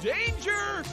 Danger!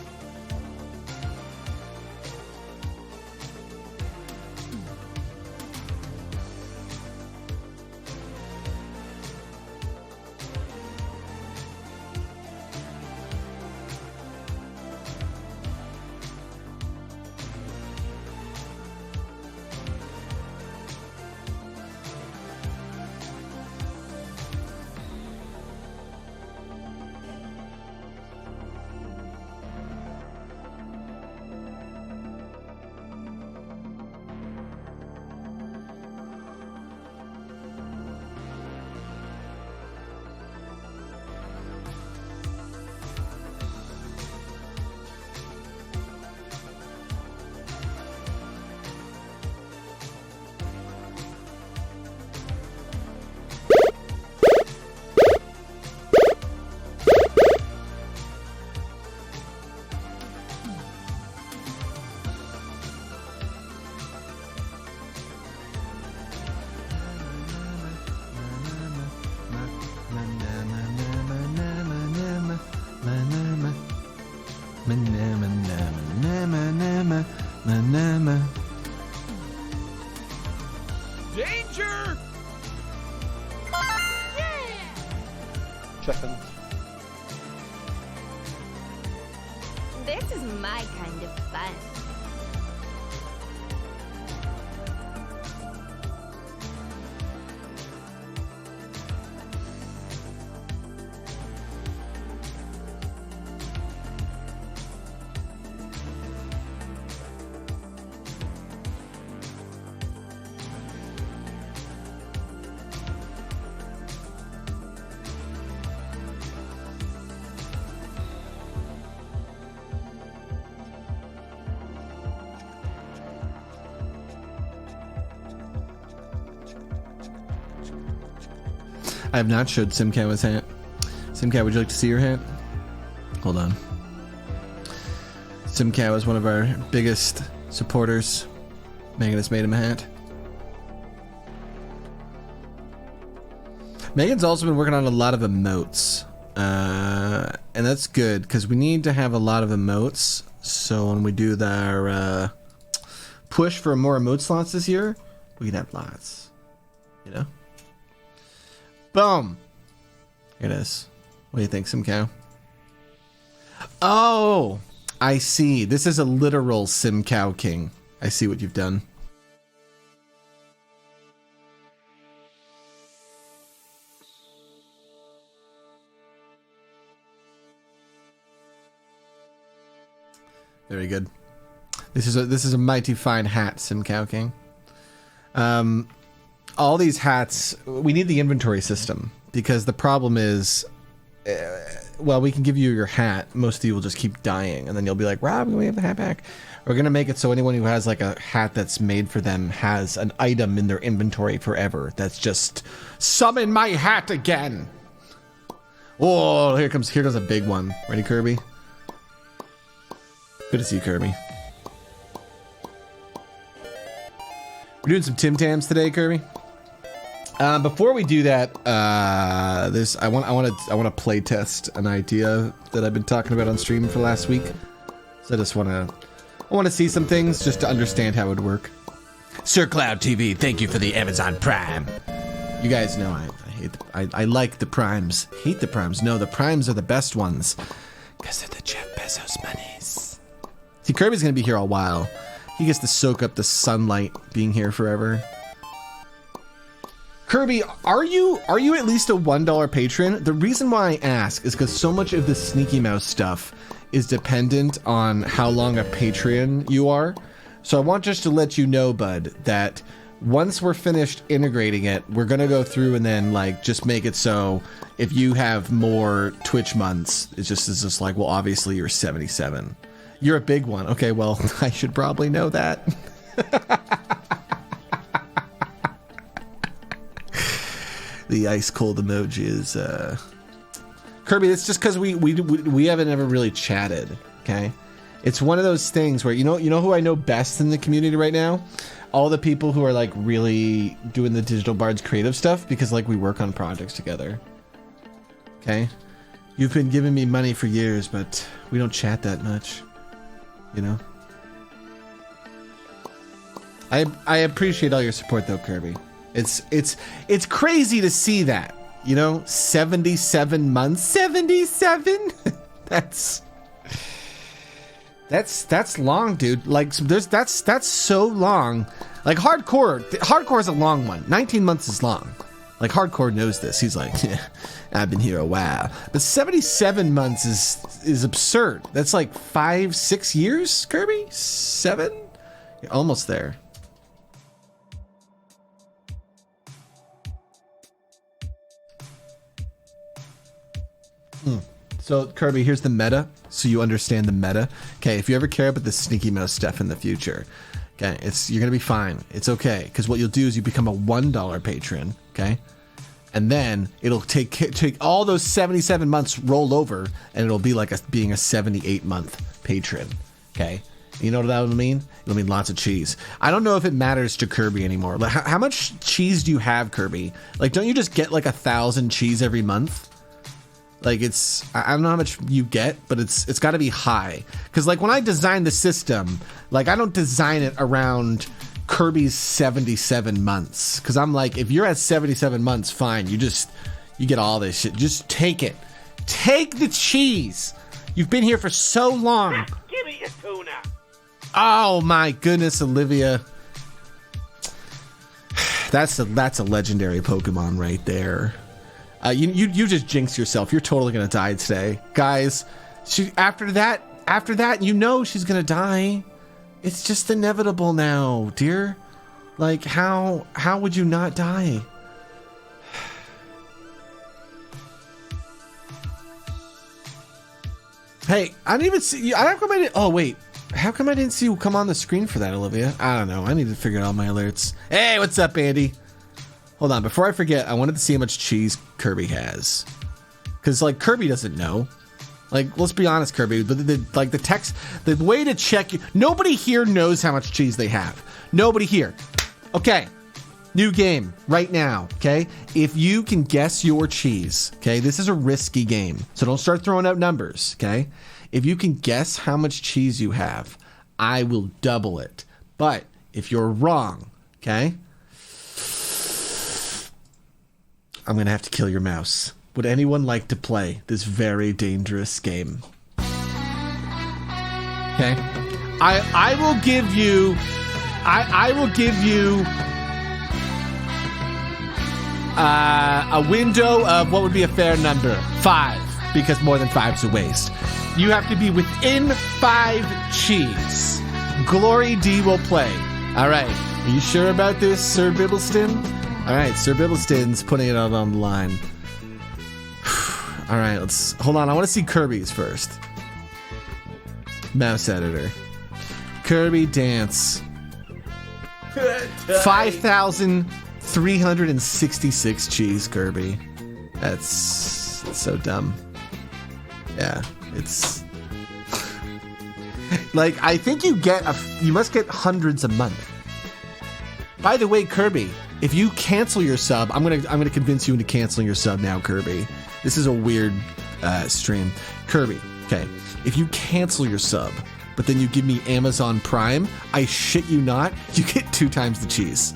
Danger! Checking. This is my kind of fun. I have not showed Simcow his hat. Simcow, would you like to see your hat? Hold on. Simcow is one of our biggest supporters. Megan has made him a hat. Megan's also been working on a lot of emotes. And that's good, because we need to have a lot of emotes. So when we do our push for more emote slots this year, we can have lots. You know? Boom. Here it is. What do you think, Simcow? Oh, I see. This is a literal Simcow King. I see what you've done. Very good. This is a mighty fine hat, Simcow King. All these hats, we need the inventory system, because the problem is, well, we can give you your hat. Most of you will just keep dying, and then you'll be like, Rob, can we have the hat back? We're going to make it so anyone who has like a hat that's made for them has an item in their inventory forever. That's just, summon my hat again. Oh, here comes a big one. Ready, Kirby? Good to see you, Kirby. We're doing some Tim Tams today, Kirby. Before we do that, I want to play test an idea that I've been talking about on stream for last week. So I want to see some things just to understand how it would work. Sir Cloud TV, thank you for the Amazon Prime. You guys know I like the Primes. Hate the Primes. No, the Primes are the best ones because they're the Jeff Bezos monies. See, Kirby's gonna be here a while. He gets to soak up the sunlight being here forever. Kirby, are you at least a $1 patron? The reason why I ask is because so much of the Sneaky Mouse stuff is dependent on how long a Patreon you are. So I want just to let you know, bud, that once we're finished integrating it, we're gonna go through and then like just make it so if you have more Twitch months, it's just like, well, obviously you're 77. You're a big one. Okay, well, I should probably know that. The ice cold emoji is Kirby. It's just because we haven't ever really chatted. Okay, it's one of those things where you know who I know best in the community right now, all the people who are like really doing the Digital Bards creative stuff, because like we work on projects together. Okay, you've been giving me money for years, but We don't chat that much, you know. I appreciate all your support though, Kirby. It's crazy to see that, you know, 77 months, 77. That's long, dude. Like that's so long. Like hardcore is a long one. 19 months is long. Like hardcore knows this. He's like, yeah, I've been here a while. But 77 months is absurd. That's like 5-6 years, Kirby? 7? You're almost there. So Kirby, here's the meta, so you understand the meta. Okay, if you ever care about the sneaky mouse stuff in the future, okay, you're gonna be fine. It's okay, because what you'll do is you become a $1 patron, okay, and then it'll take all those 77 months roll over, and it'll be like being a 78-month patron. Okay, you know what that would mean? It'll mean lots of cheese. I don't know if it matters to Kirby anymore. Like, how much cheese do you have, Kirby? Like, don't you just get like 1,000 cheese every month? Like I don't know how much you get, but it's got to be high. Because like when I design the system, like I don't design it around Kirby's 77 months. Because I'm like, if you're at 77 months, fine. You get all this shit. Just take it. Take the cheese. You've been here for so long. Give me your tuna. Oh my goodness, Olivia. That's a legendary Pokemon right there. You just jinxed yourself. You're totally gonna die today, guys. After that, you know she's gonna die. It's just inevitable now, dear. Like how would you not die? Hey, I didn't even see you. How come I didn't? Oh wait, how come I didn't see you come on the screen for that, Olivia? I don't know. I need to figure out my alerts. Hey, what's up, Andy? Hold on, before I forget, I wanted to see how much cheese Kirby has. Because, like, Kirby doesn't know. Like, let's be honest, Kirby. But the way to check... Nobody here knows how much cheese they have. Nobody here. Okay. New game. Right now. Okay? If you can guess your cheese, okay? This is a risky game. So don't start throwing out numbers, okay? If you can guess how much cheese you have, I will double it. But if you're wrong, okay... I'm gonna have to kill your mouse. Would anyone like to play this very dangerous game? Okay. I will give you a window of what would be a fair number. 5, because more than 5 is a waste. You have to be within 5 cheese. Glory D will play. All right. Are you sure about this, Sir Bibbleston? All right, Sir Bibbleston's putting it out on the line. All right, let's hold on. I want to see Kirby's first. Mouse editor. Kirby dance. 5,366 cheese, Kirby. That's so dumb. Yeah, it's like I think you must get hundreds a month. By the way, Kirby, if you cancel your sub, I'm gonna convince you into canceling your sub now, Kirby. This is a weird stream. Kirby, okay. If you cancel your sub, but then you give me Amazon Prime, I shit you not, you get 2 times the cheese.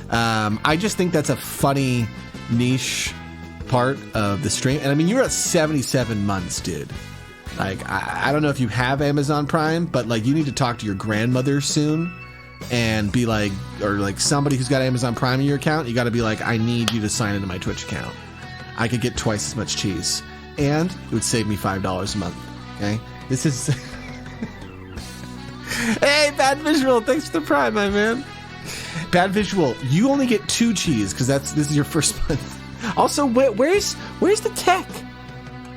I just think that's a funny niche part of the stream. And I mean, you're at 77 months, dude. Like, I don't know if you have Amazon Prime, but like you need to talk to your grandmother soon. And be like, or like somebody who's got Amazon Prime in your account, you got to be like, I need you to sign into my Twitch account. I could get twice as much cheese, and it would save me $5 a month. Okay, this is. Hey, Bad Visual, thanks for the Prime, my man. Bad Visual, you only get 2 cheese because this is your first month. Also, where's the tech?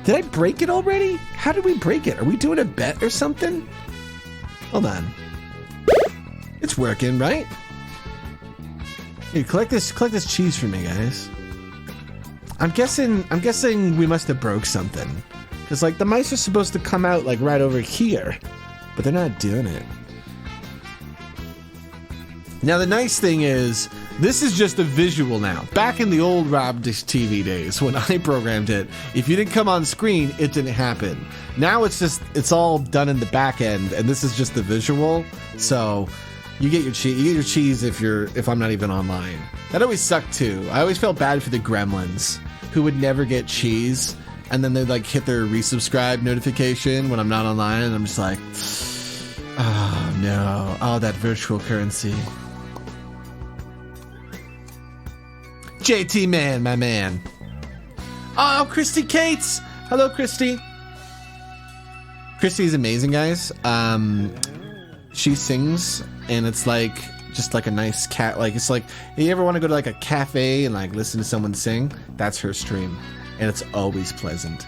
Did I break it already? How did we break it? Are we doing a bet or something? Hold on. It's working, right? Here, collect this cheese for me, guys. I'm guessing we must have broke something. Because like the mice are supposed to come out like right over here. But they're not doing it. Now the nice thing is This is just a visual now. Back in the old rawb TV days when I programmed it, if you didn't come on screen, it didn't happen. Now it's all done in the back end, and this is just the visual. So you get your cheese if I'm not even online. That always sucked too. I always felt bad for the gremlins who would never get cheese, and then they'd like hit their resubscribe notification when I'm not online, and I'm just like, oh no, all that virtual currency. JT man, my man. Oh, Christy Cates. Hello, Christy. Christy's amazing, guys. She sings, and it's like just like a nice cat. Like it's like, if you ever want to go to like a cafe and like listen to someone sing, that's her stream, and it's always pleasant.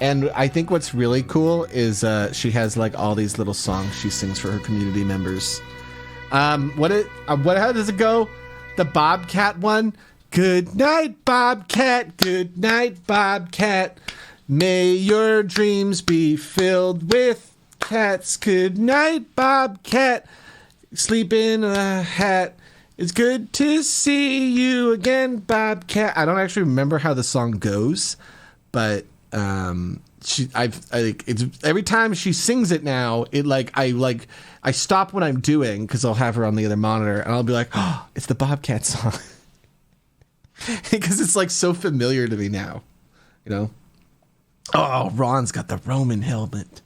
And I think what's really cool is she has like all these little songs she sings for her community members. How does it go? The Bobcat one. Good night, Bobcat. Good night, Bobcat. May your dreams be filled with cats. Good night, Bobcat. Sleep in a hat. It's good to see you again, Bobcat. I don't actually remember how the song goes, but it's every time she sings it now, I stop what I'm doing because I'll have her on the other monitor and I'll be like, oh, it's the Bobcat song. Because it's like so familiar to me now, you know? Oh, Ron's got the Roman helmet.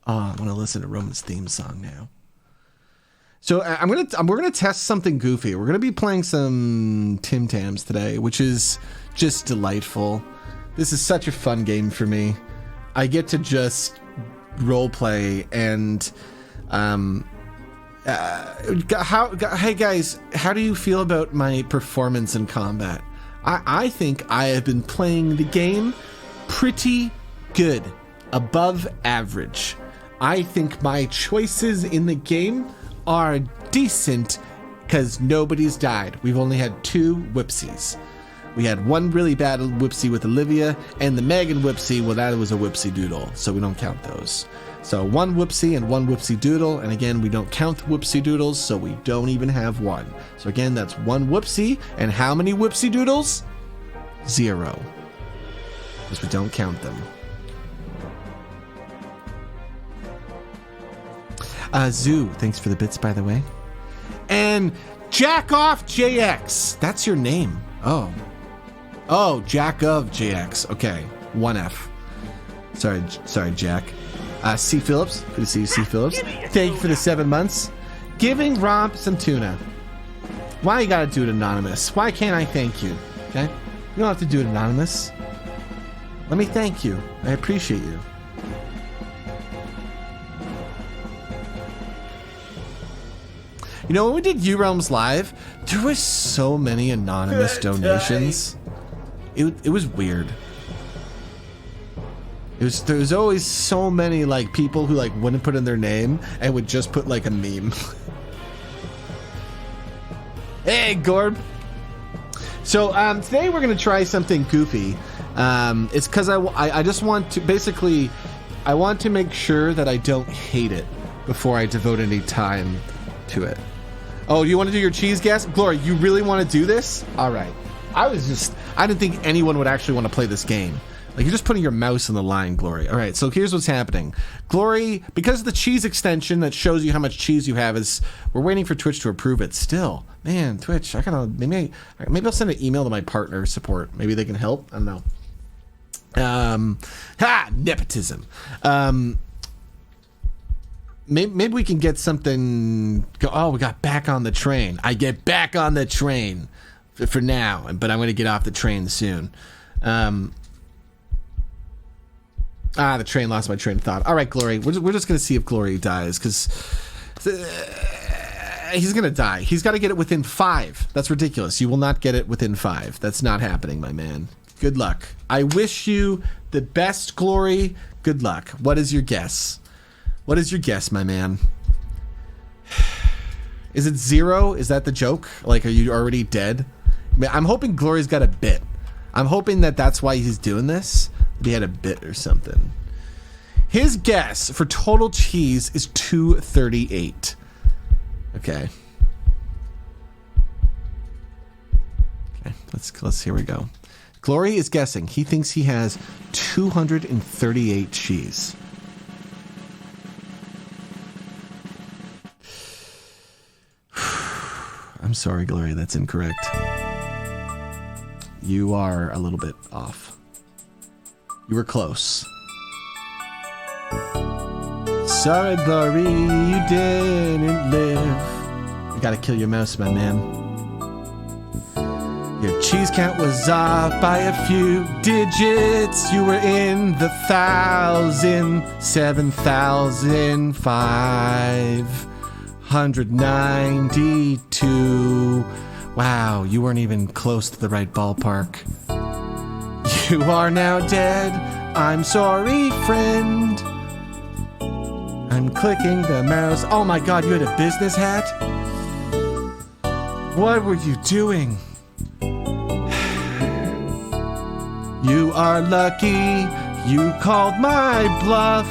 Oh, I want to listen to Roman's theme song now. So we're gonna test something goofy. We're gonna be playing some Tim Tams today, which is just delightful. This is such a fun game for me. I get to just role play and hey guys, how do you feel about my performance in combat? I think I have been playing the game pretty good, above average. I think my choices in the game are decent because nobody's died. We've only had 2 whoopsies. We had one really bad whoopsie with Olivia, and the Megan whoopsie, well, that was a whoopsie doodle, so we don't count those. So 1 whoopsie and 1 whoopsie doodle, and again, we don't count the whoopsie doodles, so we don't even have 1. So again, that's 1 whoopsie, and how many whoopsie doodles? 0. Because we don't count them. Zoo, thanks for the bits, by the way. And Jack Off JX, that's your name. Oh, Jack of JX. Okay, 1F. Sorry, Jack. C. Phillips, good to see you, C. Phillips. Thank you for the 7 months. Giving rawb some tuna. Why you gotta do it anonymous? Why can't I thank you? Okay, you don't have to do it anonymous. Let me thank you. I appreciate you. You know, when we did U-Realms Live, there was so many anonymous donations. It was weird. There was always so many like people who like wouldn't put in their name and would just put like a meme. Hey, Gorb. So today we're gonna try something goofy. It's because I just want to basically I want to make sure that I don't hate it before I devote any time to it. Oh, you want to do your cheese guess? Glory, you really want to do this? All right. I didn't think anyone would actually want to play this game. Like, you're just putting your mouse on the line, Glory. All right, so here's what's happening. Glory, because of the cheese extension that shows you how much cheese you have, we're waiting for Twitch to approve it still. Man, Twitch, maybe I'll send an email to my partner support. Maybe they can help. I don't know. Nepotism. Maybe we can get something. We got back on the train. I get back on the train for now, but I'm going to get off the train soon. The train lost my train of thought. All right, Glory. We're just going to see if Glory dies because he's going to die. He's got to get it within 5. That's ridiculous. You will not get it within 5. That's not happening, my man. Good luck. I wish you the best, Glory. Good luck. What is your guess? What is your guess, my man? Is it 0? Is that the joke? Like, are you already dead? I'm hoping Glory's got a bit. I'm hoping that that's why he's doing this. He had a bit or something. His guess for total cheese is 238. Okay. Let's here we go. Glory is guessing. He thinks he has 238 cheese. I'm sorry, Glory, that's incorrect. You are a little bit off. You were close. Sorry, Glory, you didn't live. You gotta kill your mouse, my man. Your cheese count was off by a few digits. You were in the 7,592. Wow, you weren't even close to the right ballpark. You are now dead. I'm sorry, friend. I'm clicking the mouse. Oh my god, you had a business hat? What were you doing? You are lucky you called my bluff.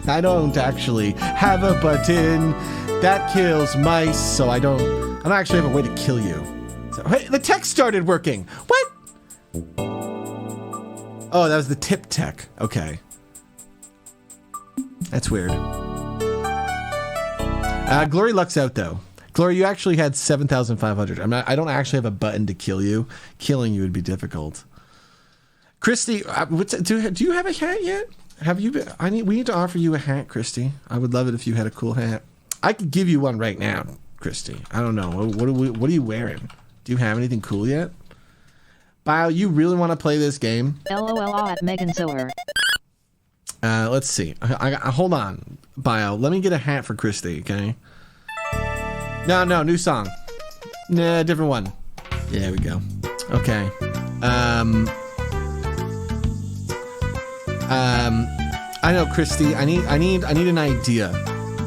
I don't actually have a button that kills mice, so I don't actually have a way to kill you. So, hey, the tech started working. What? Oh, that was the tip tech. Okay. That's weird. Glory luck's out though. Glory, you actually had 7,500. I don't actually have a button to kill you. Killing you would be difficult. Christy, do you have a hat yet? Have you been? We need to offer you a hat, Christy. I would love it if you had a cool hat. I could give you one right now, Christy. I don't know. What are you wearing? Do you have anything cool yet? Bio, you really want to play this game? LOL at Megan Sower. Let's see. I hold on, Bio. Let me get a hat for Christy, okay? No, new song. Nah, different one. Yeah, there we go. Okay. I know, Christy. I need an idea.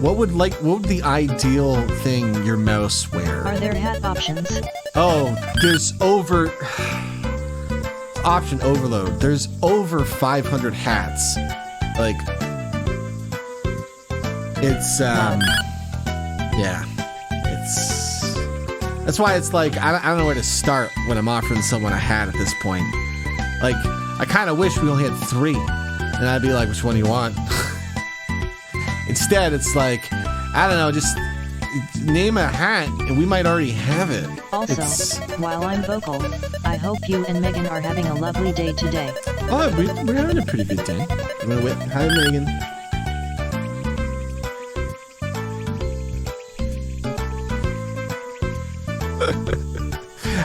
What would the ideal thing your mouse wear? Are there hat options? Oh, there's option overload. There's over 500 hats. Like, it's yeah, that's why it's like I don't know where to start when I'm offering someone a hat at this point. Like, I kind of wish we only had 3. And I'd be like, which one do you want? Instead, it's like, I don't know, just name a hat, and we might already have it. Also, while I'm vocal, I hope you and Megan are having a lovely day today. Oh, we're having a pretty good day. I'm gonna wait. Hi, Megan.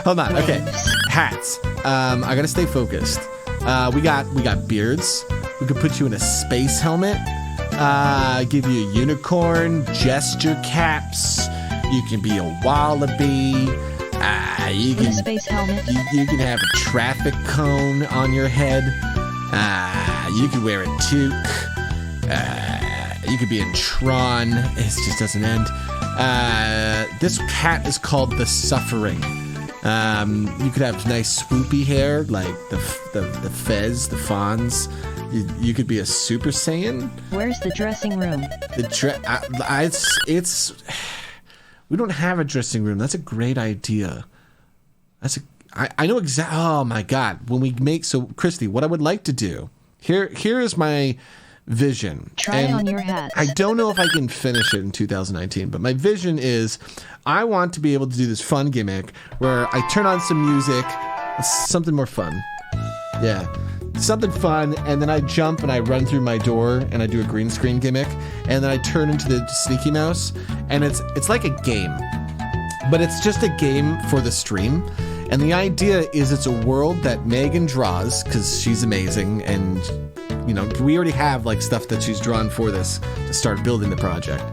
Hold on. Okay, hats. I gotta stay focused. We got beards. We could put you in a space helmet. Give you a unicorn, gesture caps. You can be a wallaby. You can space helmet. You can have a traffic cone on your head. You could wear a toque. You could be in Tron. It just doesn't end. This hat is called the Suffering. You could have nice swoopy hair like the Fez, the Fonz. You could be a Super Saiyan. Where's the dressing room? It's we don't have a dressing room. That's a great idea. I know exactly. Oh my god! When we make Christy, what I would like to do here is my vision. Try on your hats. I don't know if I can finish it in 2019, but my vision is I want to be able to do this fun gimmick where I turn on some music, something more fun. Yeah. Something fun, and then I jump and I run through my door and I do a green screen gimmick, and then I turn into the Sneaky Mouse, and it's like a game, but it's just a game for the stream. And the idea is it's a world that Megan draws because she's amazing, and you know we already have like stuff that she's drawn for this to start building the project.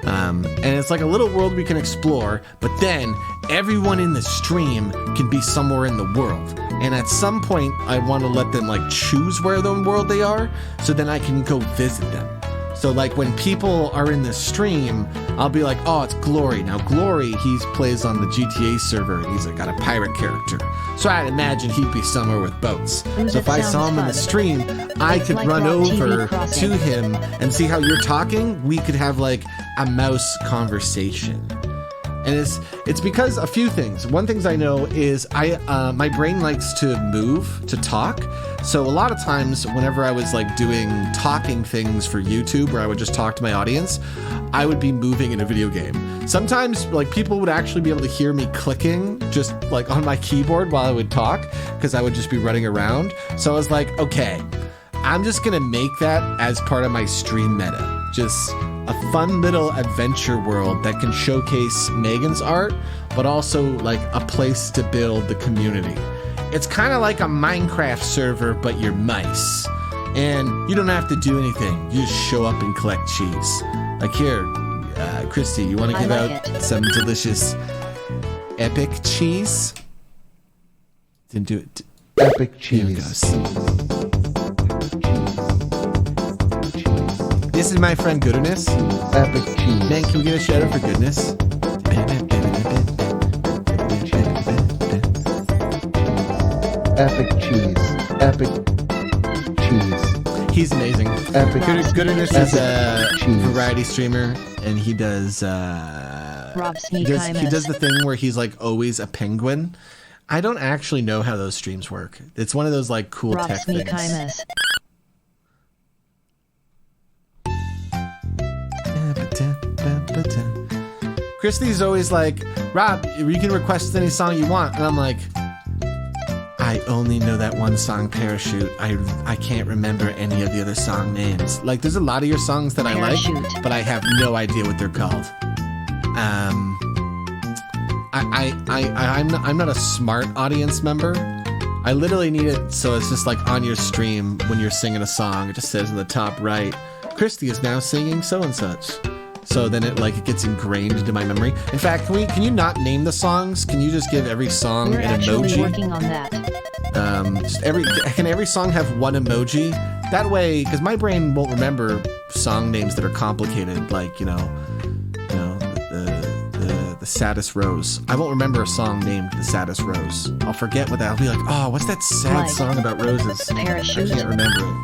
And it's like a little world we can explore, but then everyone in the stream can be somewhere in the world. And at some point, I want to let them like choose where the world they are, so then I can go visit them. So like when people are in the stream, I'll be like, oh, it's Glory. Now Glory, he plays on the GTA server, and he's like, got a pirate character. So I'd imagine he'd be somewhere with boats. So if I saw him in the stream, I could run over to him and see how you're talking. We could have like a mouse conversation. And it's because a few things. One things I know is my brain likes to move to talk. So a lot of times whenever I was like doing talking things for YouTube where I would just talk to my audience, I would be moving in a video game. Sometimes like people would actually be able to hear me clicking just like on my keyboard while I would talk because I would just be running around. So I was like, okay, I'm just gonna make that as part of my stream meta. Just a fun little adventure world that can showcase Megan's art, but also like a place to build the community. It's kind of like a Minecraft server, but you're mice. And you don't have to do anything. You just show up and collect cheese. Like here, Christy, you want to give out some delicious epic cheese? Didn't do it. Epic cheese. Here goes. This is my friend Goodness. Epic cheese. Man, can we get a shout out for Goodness? Epic cheese. Epic cheese. He's amazing. Epic. Goodness is a cheese. variety streamer, and he does he does the thing where he's like always a penguin. I don't actually know how those streams work. It's one of those like cool tech things. Christy's always like, Rob, you can request any song you want. And I'm like, I only know that one song, Parachute. I can't remember any of the other song names. Like, there's a lot of your songs that Parachute. I like, but I have no idea what they're called. I'm not a smart audience member. I literally need it so it's just like on your stream when you're singing a song. It just says in the top right, Christy is now singing so and such. So then it gets ingrained into my memory. In fact, can you not name the songs? Can you just give every song We're an actually emoji? working on that. Can every song have one emoji? That way, because my brain won't remember song names that are complicated, like the Saddest Rose. I won't remember a song named The Saddest Rose. I'll forget what that. I'll be like, oh, what's that sad song about roses? Parachute. I can't remember it.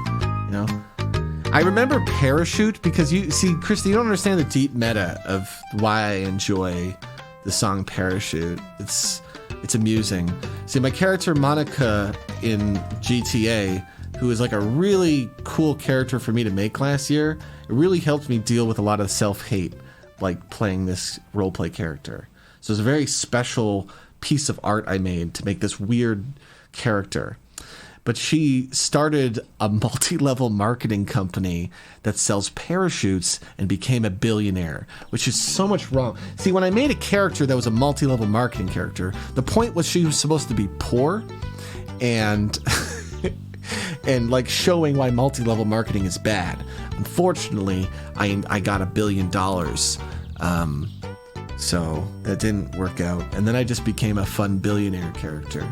I remember Parachute because Christy, you don't understand the deep meta of why I enjoy the song Parachute. It's amusing. See, my character Monica in GTA, who is like a really cool character for me to make last year, it really helped me deal with a lot of self-hate, like playing this roleplay character. So it's a very special piece of art I made to make this weird character. But she started a multi-level marketing company that sells parachutes and became a billionaire, which is so much wrong. See, when I made a character that was a multi-level marketing character, the point was she was supposed to be poor and and like showing why multi-level marketing is bad. Unfortunately, I got $1 billion. So that didn't work out. And then I just became a fun billionaire character.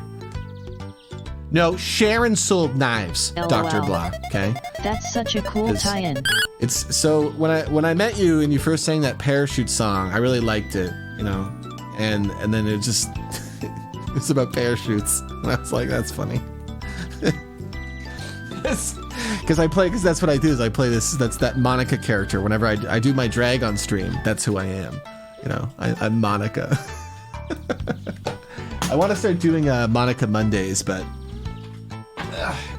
No, Sharon sold knives, LOL. Dr. Blah, okay? That's such a cool tie-in. It's so when I met you and you first sang that Parachute song, I really liked it, and then it just it's about parachutes. And I was like, that's funny. Because that's what I do is I play that's that Monica character. Whenever I do my drag on stream, that's who I am. I'm Monica. I want to start doing Monica Mondays, but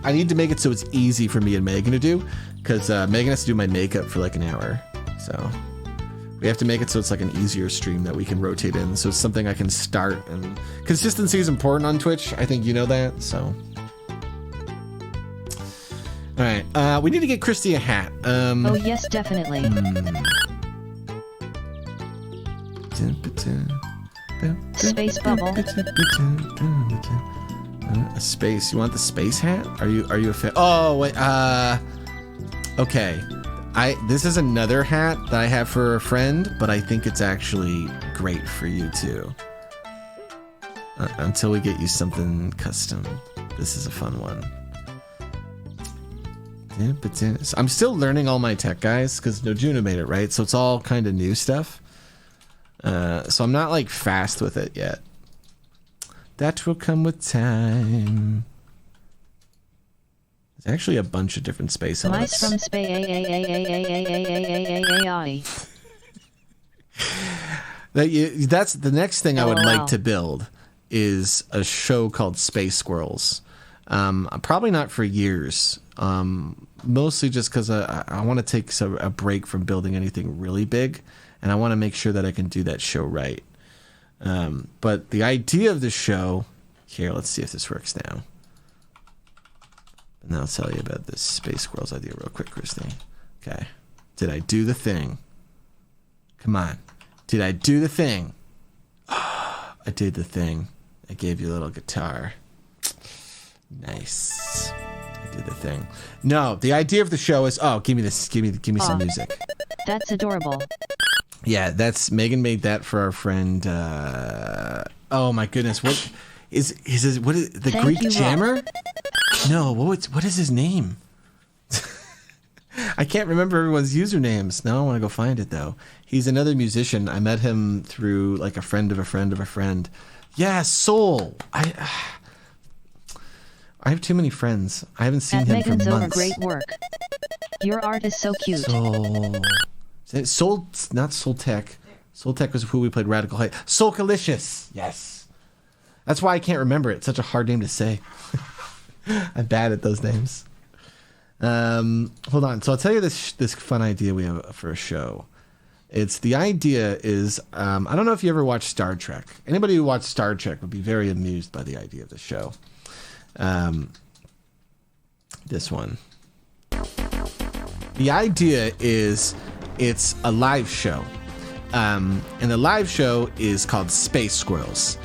I need to make it so it's easy for me and Megan to do, because Megan has to do my makeup for like an hour. So we have to make it so it's like an easier stream that we can rotate in. So it's something I can start, and consistency is important on Twitch. I think you know that. So all right, we need to get Christy a hat. Oh yes, definitely. Space bubble. A space. You want the space hat? Are you a fan? Oh wait. Okay. This is another hat that I have for a friend, but I think it's actually great for you too. Until we get you something custom. This is a fun one. I'm still learning all my tech, guys, because Nojuna made it, right? So it's all kind of new stuff. So I'm not like fast with it yet. That will come with time. There's actually a bunch of different space elements. Mice from space. That's the next thing I would LOL. like to build is a show called Space Squirrels. Probably not for years. Mostly just because I want to take a break from building anything really big, and I want to make sure that I can do that show right. But the idea of the show, here, let's see if this works now. And I'll tell you about this Space Squirrels idea real quick, Christy. Okay. Did I do the thing? Come on. Did I do the thing? Oh, I did the thing. I gave you a little guitar. Nice. I did the thing. No, the idea of the show is, give me this. Give me some music. That's adorable. Yeah, that's Megan made that for our friend. Oh my goodness, what is the Thank Greek you, Jammer? No, what is his name? I can't remember everyone's usernames. Now I want to go find it though. He's another musician. I met him through like a friend of a friend of a friend. Yeah, Soul. I have too many friends. I haven't seen him Megan's for over months. great work. Your art is so cute. Soul, not Soul Tech. Soul Tech was who we played Radical Height. Soulcalicious. Yes. That's why I can't remember it. It's such a hard name to say. I'm bad at those names. Hold on. So I'll tell you this fun idea we have for a show. The idea is, I don't know if you ever watched Star Trek. Anybody who watched Star Trek would be very amused by the idea of the show. This one. The idea is it's a live show. And the live show is called Space Squirrels.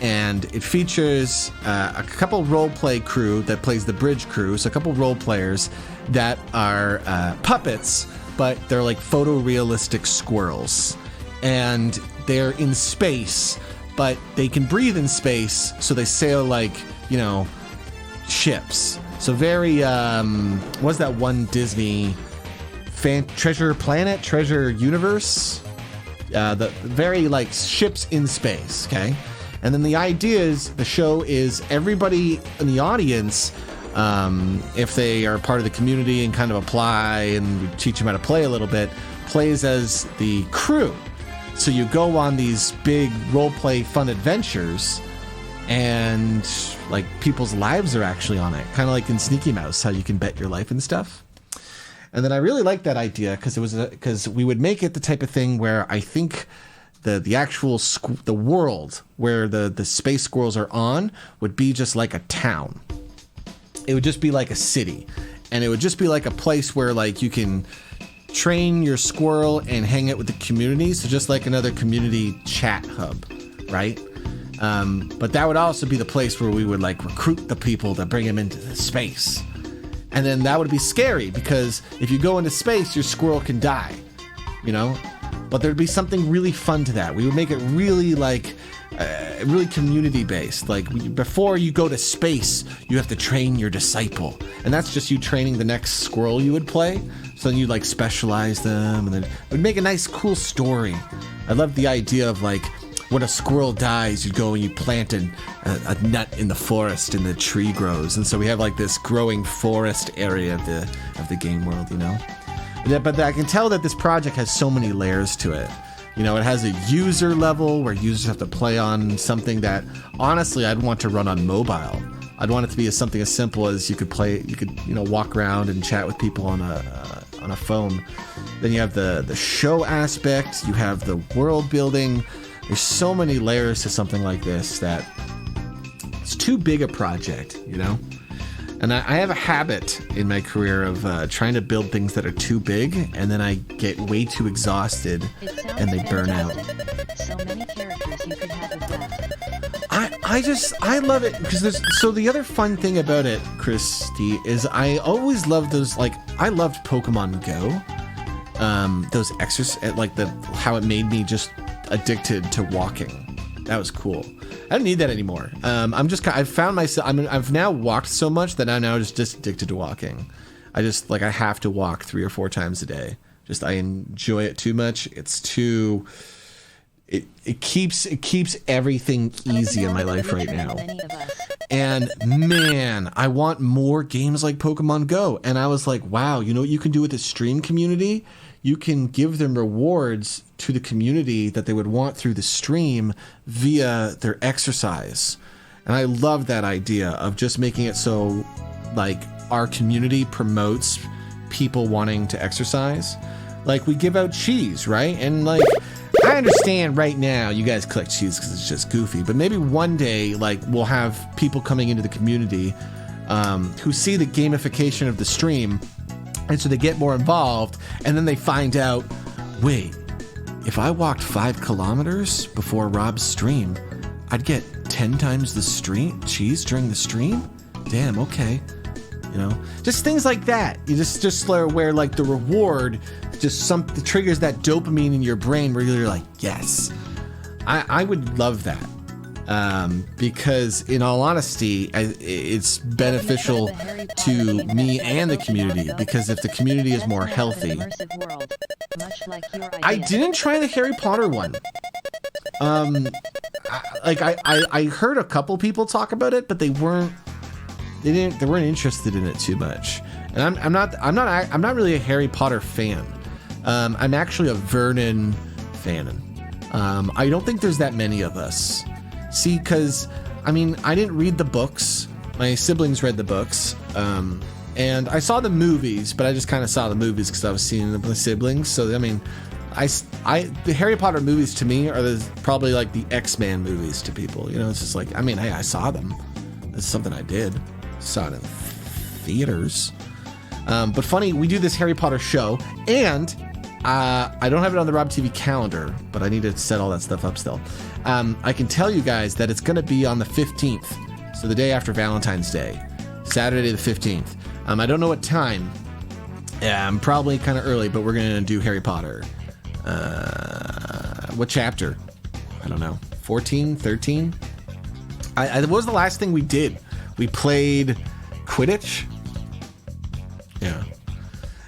And it features a couple role-play crew that plays the bridge crew. So a couple role players that are puppets, but they're like photorealistic squirrels. And they're in space, but they can breathe in space, so they sail like, ships. So very, what's that one Disney Treasure Planet, Treasure Universe? The very like ships in space, okay? And then the idea is the show is everybody in the audience, if they are part of the community and kind of apply and we teach them how to play a little bit, plays as the crew. So you go on these big role play fun adventures and like people's lives are actually on it. Kind of like in Sneaky Mouse, how you can bet your life and stuff. And then I really liked that idea because we would make it the type of thing where I think the actual the world where the space squirrels are on would be just like a town. It would just be like a city, and it would just be like a place where like you can train your squirrel and hang out with the community. So just like another community chat hub, right? But that would also be the place where we would like recruit the people to bring them into the space. And then that would be scary because if you go into space, your squirrel can die, But there'd be something really fun to that. We would make it really like, really community based. Like before you go to space, you have to train your disciple. And that's just you training the next squirrel you would play. So then you'd like specialize them and then it would make a nice, cool story. I love the idea of like, when a squirrel dies, you go and you plant a nut in the forest and the tree grows. And so we have like this growing forest area of the game world, But I can tell that this project has so many layers to it. It has a user level where users have to play on something that honestly I'd want to run on mobile. I'd want it to be something as simple as you could walk around and chat with people on a phone. Then you have the show aspect, you have the world building. There's so many layers to something like this that it's too big a project, And I have a habit in my career of trying to build things that are too big, and then I get way too exhausted and they burn out. So many characters you could have with that. I love it because so the other fun thing about it, Christy, is I always loved those, like I loved Pokemon Go. Those exercises, like how it made me just addicted to walking. That was cool. I don't need that anymore. I've found myself, I've now walked so much that I'm now just addicted to walking. I have to walk 3 or 4 times a day. I enjoy it too much. It's too, it keeps everything easy in my life right now. And man, I want more games like Pokemon Go. And I was like, wow, you know what you can do with the stream community? you can give them rewards to the community that they would want through the stream via their exercise. And I love that idea of just making it so like our community promotes people wanting to exercise. Like we give out cheese, right? And like, I understand right now you guys collect cheese because it's just goofy, but maybe one day like we'll have people coming into the community who see the gamification of the stream, and so they get more involved, and then they find out, wait, if I walked 5 kilometers before Rob's stream, I'd get 10 times the cheese during the stream? Damn, okay. You know, just things like that. You just where like the reward just triggers that dopamine in your brain where you're like, yes, I would love that. Because in all honesty, it's beneficial to me and the community, because if the community is more healthy. I didn't try the Harry Potter one. I heard a couple people talk about it, but they weren't interested in it too much. And I'm not really a Harry Potter fan. I'm actually a Vernon fan. I don't think there's that many of us. See, because, I mean, I didn't read the books. My siblings read the books. And I saw the movies, but I just kind of saw the movies because I was seeing them with my siblings. So, I mean, the Harry Potter movies to me are probably like the X-Men movies to people. You know, it's just like, I mean, hey, I saw them. It's something I did. Saw it in theaters. But funny, we do this Harry Potter show, and I don't have it on the rawb TV calendar, but I need to set all that stuff up still. I can tell you guys that it's going to be on the 15th, so the day after Valentine's Day, Saturday the 15th. I don't know what time. I'm probably kind of early, but we're going to do Harry Potter. What chapter? I don't know. 14, 13? What was the last thing we did? We played Quidditch? Yeah.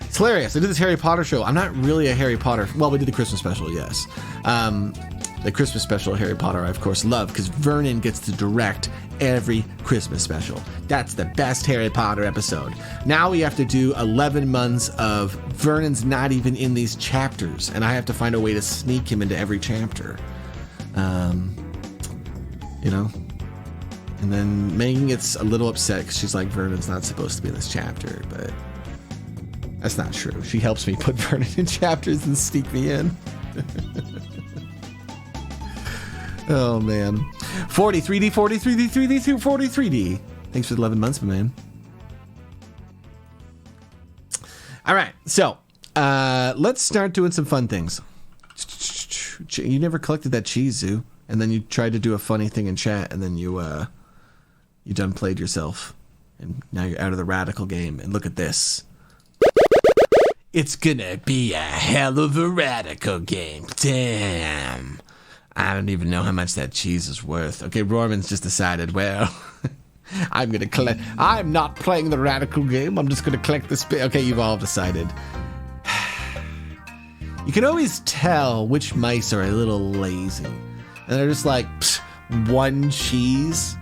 It's hilarious. I did this Harry Potter show. I'm not really a Harry Potter... Well, we did the Christmas special, yes. The Christmas special Harry Potter I, of course, love, because Vernon gets to direct every Christmas special. That's the best Harry Potter episode. Now we have to do 11 months of Vernon's not even in these chapters, and I have to find a way to sneak him into every chapter. You know? And then Megan gets a little upset because she's like, Vernon's not supposed to be in this chapter, but that's not true. She helps me put Vernon in chapters and sneak me in. Oh, man. 43D, 43D, 3D, 43D. Thanks for the 11 months, my man. All right, so let's start doing some fun things. You never collected that cheese, Zoo, and then you tried to do a funny thing in chat, and then you done played yourself, and now you're out of the radical game. And look at this. It's gonna be a hell of a radical game. Damn. I don't even know how much that cheese is worth. Okay, Roman's just decided, well, I'm not playing the radical game. I'm just gonna collect this bit. Okay, you've all decided. You can always tell which mice are a little lazy. And they're just like, one cheese?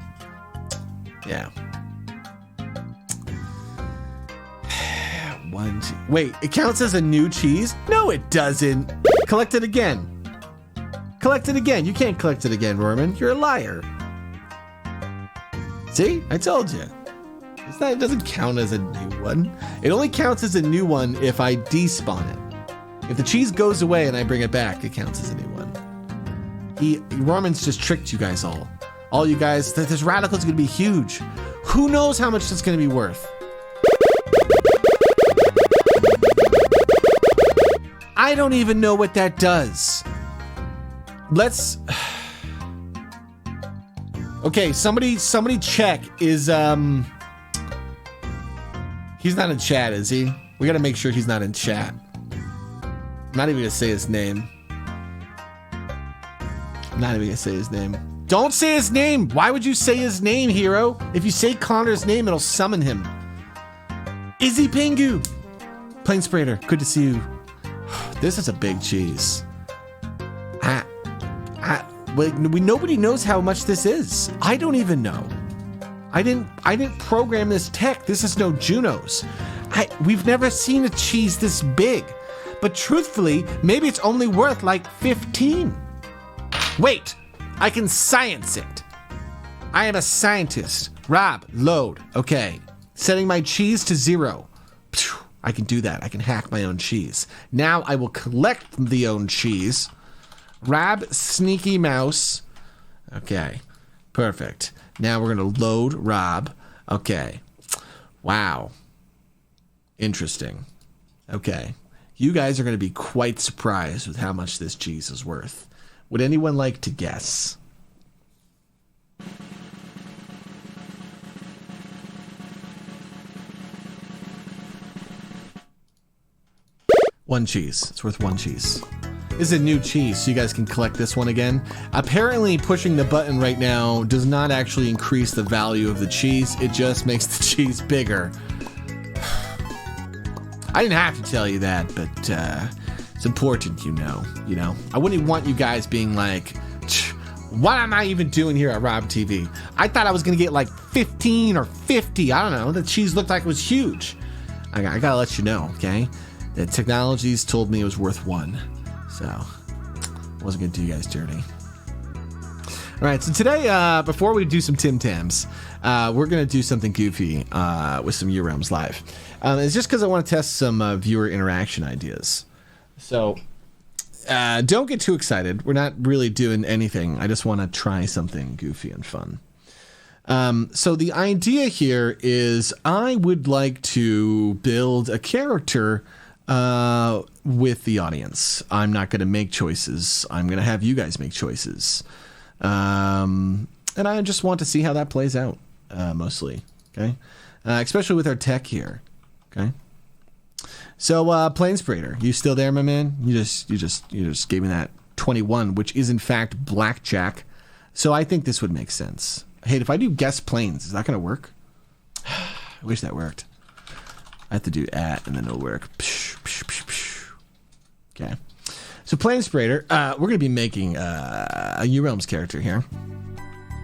Yeah. Wait, it counts as a new cheese? No, it doesn't. Collect it again. Collect it again. You can't collect it again, Roman. You're a liar. See? I told you. It doesn't count as a new one. It only counts as a new one if I despawn it. If the cheese goes away and I bring it back, it counts as a new one. Roman's just tricked you guys all. All you guys, this radical's gonna be huge. Who knows how much it's gonna be worth? I don't even know what that does. Let's... Okay, somebody check. Is, he's not in chat, is he? We gotta make sure he's not in chat. I'm not even gonna say his name. I'm not even gonna say his name. Don't say his name! Why would you say his name, hero? If you say Connor's name, it'll summon him. Izzy Pingu! Plane Sprayer, good to see you. This is a big cheese. Nobody knows how much this is. I don't even know. I didn't program this tech. This is no Junos. We've never seen a cheese this big. but truthfully, maybe it's only worth like 15. Wait, I can science it. I am a scientist. rawb, load. Okay. Setting my cheese to 0. Phew, I can do that. I can hack my own cheese. Now I will collect the own cheese. rawb, sneaky mouse. Okay. Perfect. Now we're going to load rawb. Okay. Wow. Interesting. Okay. You guys are going to be quite surprised with how much this cheese is worth. Would anyone like to guess? One cheese. It's worth 1 cheese. This is a new cheese, so you guys can collect this one again. Apparently, pushing the button right now does not actually increase the value of the cheese. It just makes the cheese bigger. I didn't have to tell you that, but it's important, you know. I wouldn't want you guys being like, what am I even doing here at rawb TV? I thought I was gonna get like 15 or 50. I don't know. The cheese looked like it was huge. I gotta let you know, okay? The technologies told me it was worth 1, so I wasn't gonna do you guys dirty. All right, so today, before we do some Tim Tams, we're gonna do something goofy with some rawbs live. It's just because I want to test some viewer interaction ideas. So don't get too excited. We're not really doing anything. I just want to try something goofy and fun. So the idea here is I would like to build a character with the audience. I'm not going to make choices. I'm going to have you guys make choices. And I just want to see how that plays out, mostly. Okay. Especially with our tech here. Okay. So, Planesprader, you still there, my man? You just gave me that 21, which is in fact blackjack. So I think this would make sense. Hey, if I do guess planes, is that going to work? I wish that worked. I have to do at, and then it'll work. Okay. So Planesprader, we're going to be making a rawbs character here.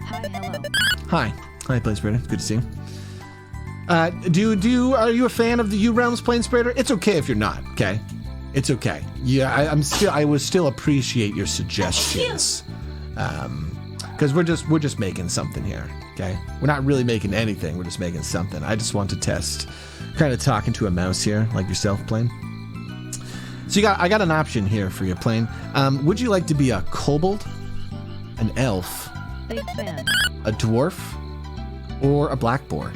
Hi, hello. Hi, Planesprader. Good to see you. Are you a fan of the rawbs Planesprader? It's okay if you're not. Okay, it's okay. Yeah, I would still appreciate your suggestions. Because we're just making something here. Okay, we're not really making anything. We're just making something. I just want to test, kind of talking to a mouse here, like yourself, Plane. So I got an option here for you, Plane. Would you like to be a kobold, an elf, Big fan. a dwarf, or a black boar?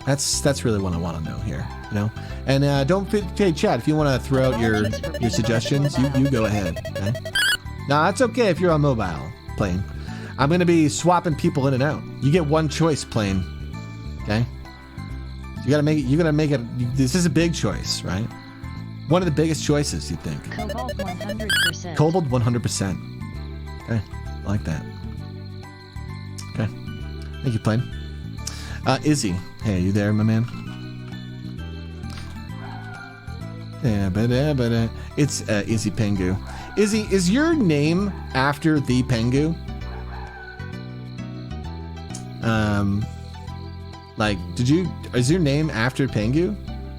That's really what I want to know here, you know. And hey, Chad, if you want to throw out your suggestions, you go ahead. Okay? No, that's okay if you're on mobile, Plane. I'm gonna be swapping people in and out. You get one choice, Plane. Okay. You gotta make it. You gotta make it. This is a big choice, right? One of the biggest choices, you think? Cobalt 100%. Kobold 100%. Okay, I like that. Okay, thank you, Plane. Izzy, hey, are you there, my man? Yeah, it's Izzy Pengu. Izzy, is your name after the Pengu? Like, is your name after Pengu?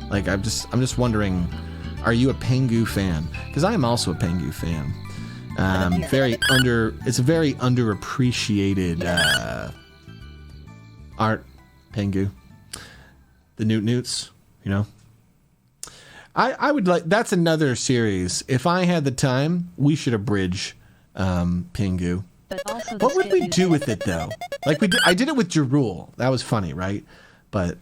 Like, I'm just wondering, are you a Pengu fan? Because I am also a Pengu fan. It's a very underappreciated art, Pengu. The Newts, you know. I would like, that's another series. If I had the time, we should abridge Pengu. What would we do with it though? Like I did it with Jarul. That was funny, right? But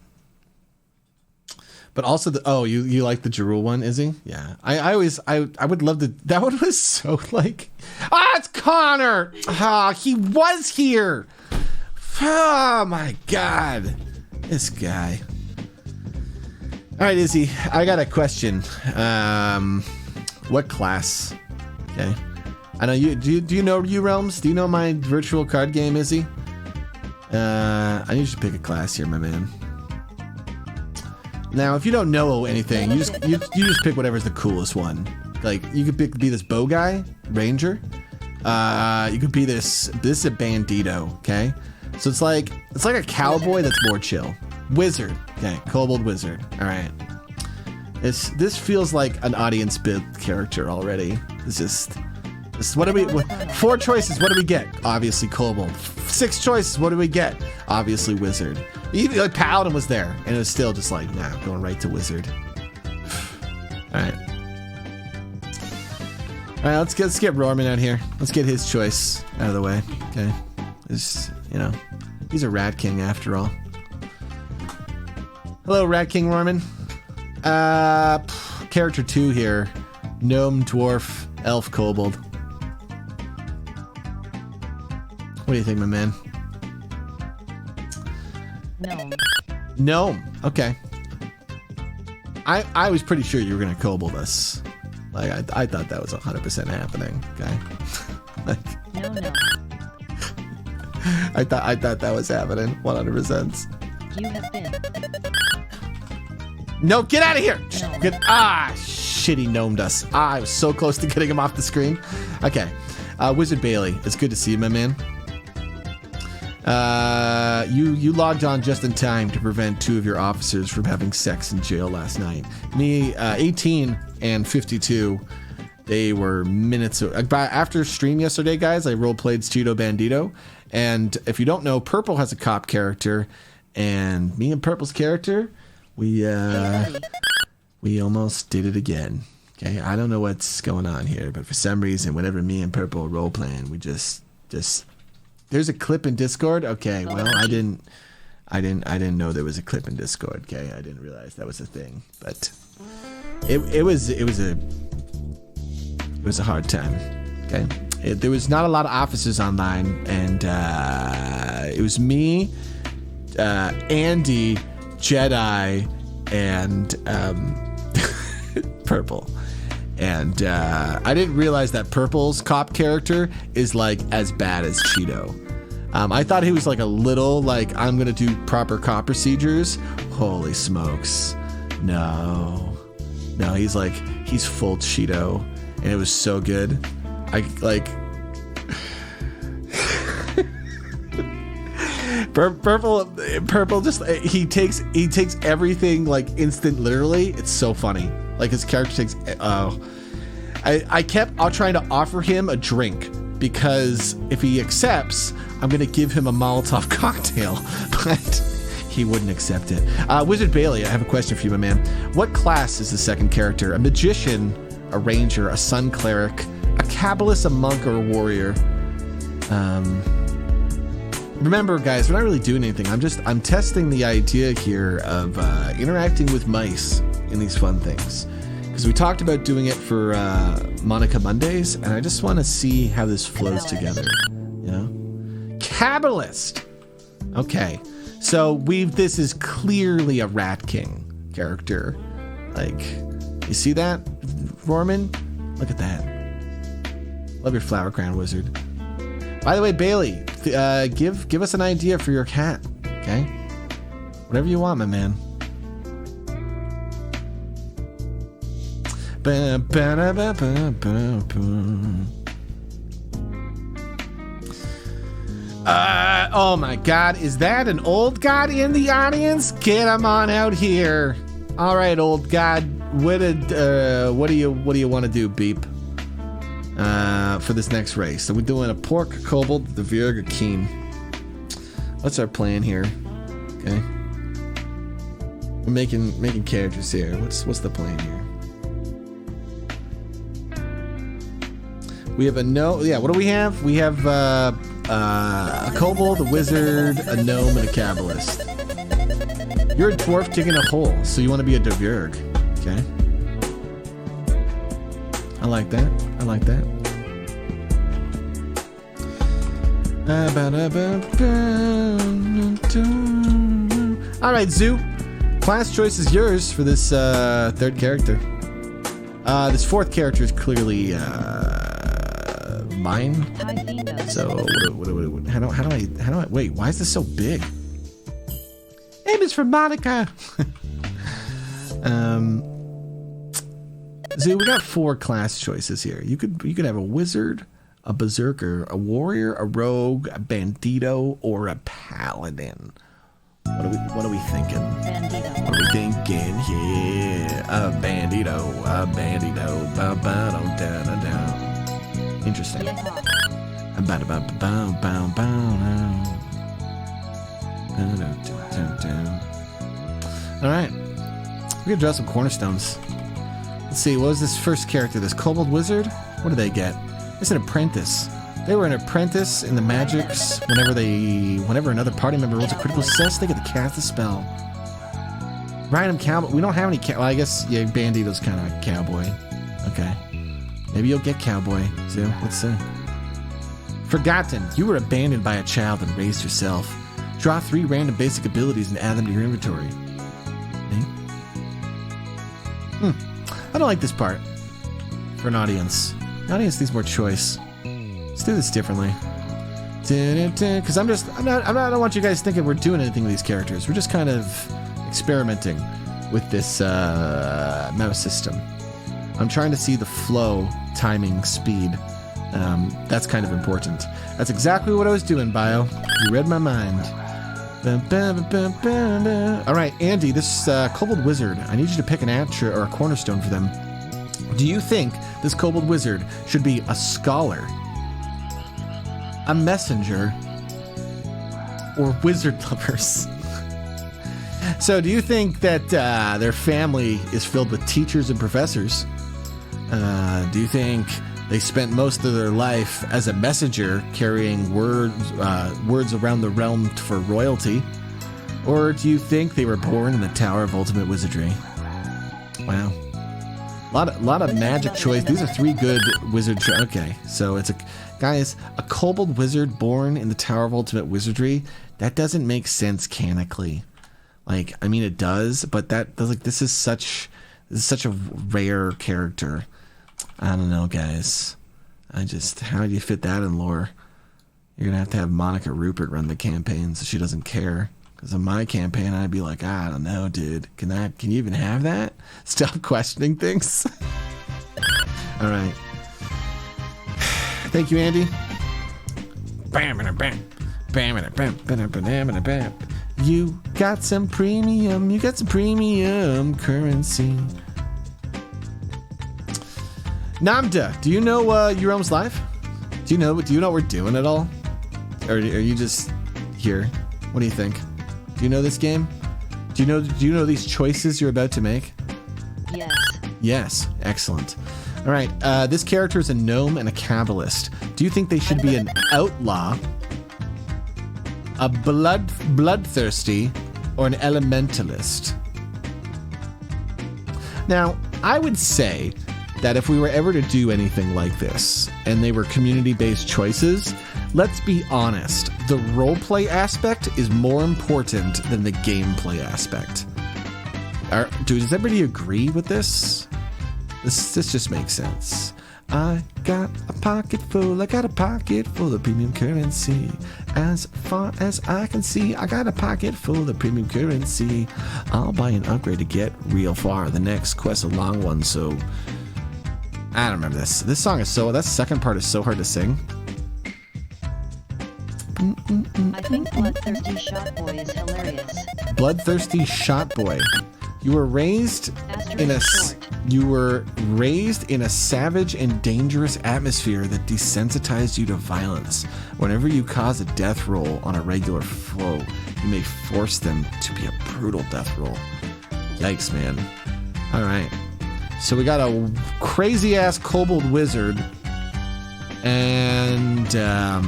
also you like the Jarul one, Izzy? Yeah. I would love to. That one was so like, it's Connor. He was here. Oh my God, this guy. All right, Izzy, I got a question. What class? Okay. I know you. Do you know rawbs? Do you know my virtual card game, Izzy? I need you to pick a class here, my man. Now, if you don't know anything, you just pick whatever's the coolest one. Like you could be this bow guy, ranger. You could be this. This is a bandito. Okay. So it's like a cowboy that's more chill. Wizard. Okay, kobold wizard. All right. This feels like an audience bit character already. It's just what do we? 4 choices. What do we get? Obviously kobold. 6 choices. What do we get? Obviously wizard. Even like paladin was there, and it was still just like nah, going right to wizard. All right. All right, let's get Rorman out here. Let's get his choice out of the way. Okay, he's a Rat King after all. Hello, Rat King Rorman. Character 2 here: gnome, dwarf, elf, kobold. What do you think, my man? Gnome. Okay. I was pretty sure you were gonna kobold us. Like I thought that was 100% happening. Okay. No. I thought that was happening 100%. You have been. No, get out of here! No. Shit, he gnomed us. I was so close to getting him off the screen. Okay. Wizard Bailey, it's good to see you, my man. You logged on just in time to prevent 2 of your officers from having sex in jail last night. Me, 18 and 52, they were minutes after stream yesterday, guys. I role-played Cheeto Bandito, and if you don't know, Purple has a cop character, and me and Purple's character, we almost did it again. Okay, I don't know what's going on here, but for some reason, whenever me and Purple role-playing, we just. There's a clip in Discord. Okay, well, I didn't know there was a clip in Discord. Okay, I didn't realize that was a thing. But it was a hard time. Okay, there was not a lot of officers online, and it was me, Andy, Jedi, and Purple. And I didn't realize that Purple's cop character is like as bad as Cheeto. I thought he was like a little like, I'm gonna do proper cop procedures. Holy smokes. No, he's full Cheeto, and it was so good. Purple just he takes everything like instant literally. It's so funny. Like his character takes I kept trying to offer him a drink because if he accepts, I'm gonna give him a Molotov cocktail, but he wouldn't accept it. Wizard Bailey, I have a question for you, my man. What class is the second character? A magician, a ranger, a sun cleric, a kabbalist, a monk, or a warrior? Remember, guys, we're not really doing anything. I'm testing the idea here of interacting with mice in these fun things. Because we talked about doing it for Monica Mondays, and I just want to see how this flows together. You know? Kabbalist! Okay. So this is clearly a Rat King character. Like, you see that, Rorman? Look at that. Love your flower crown, wizard. By the way, Bailey, give us an idea for your cat, okay? Whatever you want, my man. Oh my God, is that an old god in the audience? Get him on out here. All right, old god, what do you want to do, Beep? For this next race, so we're doing a pork, kobold, the Virga Keen. What's our plan here? Okay, we're making characters here. What's the plan here? We have a what do we have? We have a kobold, a wizard, a gnome, and a kabbalist. You're a dwarf digging a hole, so you want to be a Dverg. Okay. I like that. All right, Zoo. Class choice is yours for this third character. This fourth character is clearly mine. So how do I wait? Why is this so big? Name is for Monica. Zoo, we got 4 class choices here. You could have a wizard, a berserker, a warrior, a rogue, a bandito, or a paladin. What are we thinking? Bandito. What are we thinking? Yeah, a bandito. Ba-ba-dum-da-da-da. Interesting. All right, we can draw some cornerstones. Let's see. What was this first character? This kobold wizard. What did they get? It's an apprentice. They were an apprentice in the magics. Whenever another party member rolls a critical success, they get to cast a spell. Random cowboy. We don't have any well, I guess, yeah, Bandito's kind of a cowboy. Okay. Maybe you'll get cowboy. So, let's see. Forgotten. You were abandoned by a child and raised yourself. Draw 3 random basic abilities and add them to your inventory. I don't like this part. For an audience. The audience needs more choice. Let's do this differently. Because I don't want you guys thinking we're doing anything with these characters. We're just kind of experimenting with this mouse system. I'm trying to see the flow, timing, speed. That's kind of important. That's exactly what I was doing, Bio. You read my mind. All right, Andy, this kobold wizard. I need you to pick an attribute or a cornerstone for them. Do you think this kobold wizard should be a scholar, a messenger, or wizard lovers? So do you think that their family is filled with teachers and professors? Do you think they spent most of their life as a messenger carrying words around the realm for royalty? Or do you think they were born in the Tower of Ultimate Wizardry? Wow. A lot of magic choice. These are 3 good wizard okay, so it's a kobold wizard born in the Tower of Ultimate Wizardry. That doesn't make sense canonically. Like, I mean, it does, but this is such a rare character. I don't know, guys. How do you fit that in lore? You're gonna have to have Monica Rupert run the campaign so she doesn't care. Because on my campaign, I'd be like, I don't know, dude. Can you even have that? Stop questioning things. All right. Thank you, Andy. You got some premium currency. Namda, do you know your realm's live? Do you know what we're doing at all? Or are you just here? What do you think? Do you know this game? Do you know these choices you're about to make? Yes. Yes, excellent. All right, this character is a gnome and a Kabbalist. Do you think they should be an outlaw, a bloodthirsty, or an elementalist? Now, I would say that if we were ever to do anything like this, and they were community-based choices, let's be honest, the roleplay aspect is more important than the gameplay aspect. Does everybody agree with this? This just makes sense. I got a pocket full of premium currency. As far as I can see, I got a pocket full of premium currency. I'll buy an upgrade to get real far. The next quest's a long one, so I don't remember this. This song is that second part is so hard to sing. I think Bloodthirsty Shot Boy is hilarious. Bloodthirsty Shot Boy. You were raised in a savage and dangerous atmosphere that desensitized you to violence. Whenever you cause a death roll on a regular foe, you may force them to be a brutal death roll. Yikes, man. All right. So we got a crazy-ass kobold wizard and a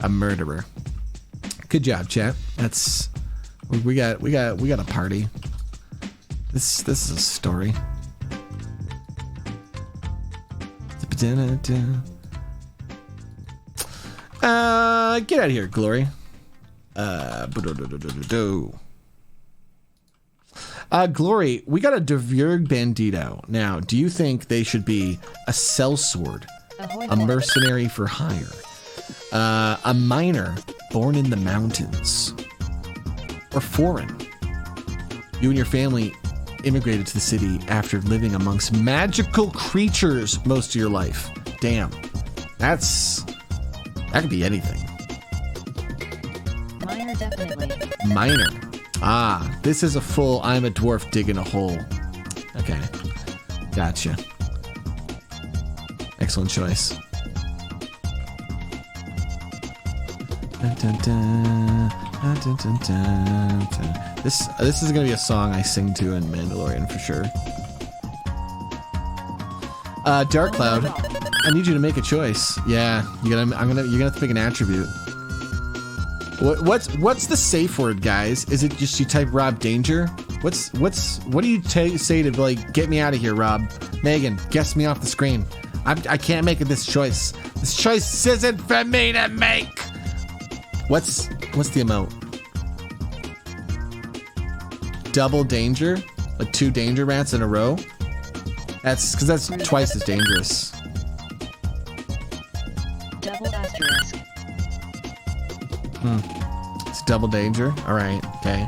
murderer. Good job, chat. We got a party. This is a story. Get out of here, Glory. Glory, we got a Dverg Bandito. Now, do you think they should be a sellsword, a mercenary for hire, a miner born in the mountains, or foreign? You and your family immigrated to the city after living amongst magical creatures most of your life. Damn. That could be anything. Miner, definitely. Miner. Ah, this is a full I'm a dwarf digging a hole. Okay. Gotcha. Excellent choice. Dun, dun, dun, dun, dun, dun, dun, dun. This is gonna be a song I sing to in Mandalorian for sure. Dark Cloud, I need you to make a choice. Yeah, you're gonna have to pick an attribute. What's the safe word, guys? Is it just you type Rob Danger? What do you say to like get me out of here, Rob? Megan, guess me off the screen. I can't make this choice. This choice isn't for me to make. What's the amount? Double danger? Like 2 danger rats in a row? That's because that's twice as dangerous. Double asterisk. It's double danger. All right. Okay.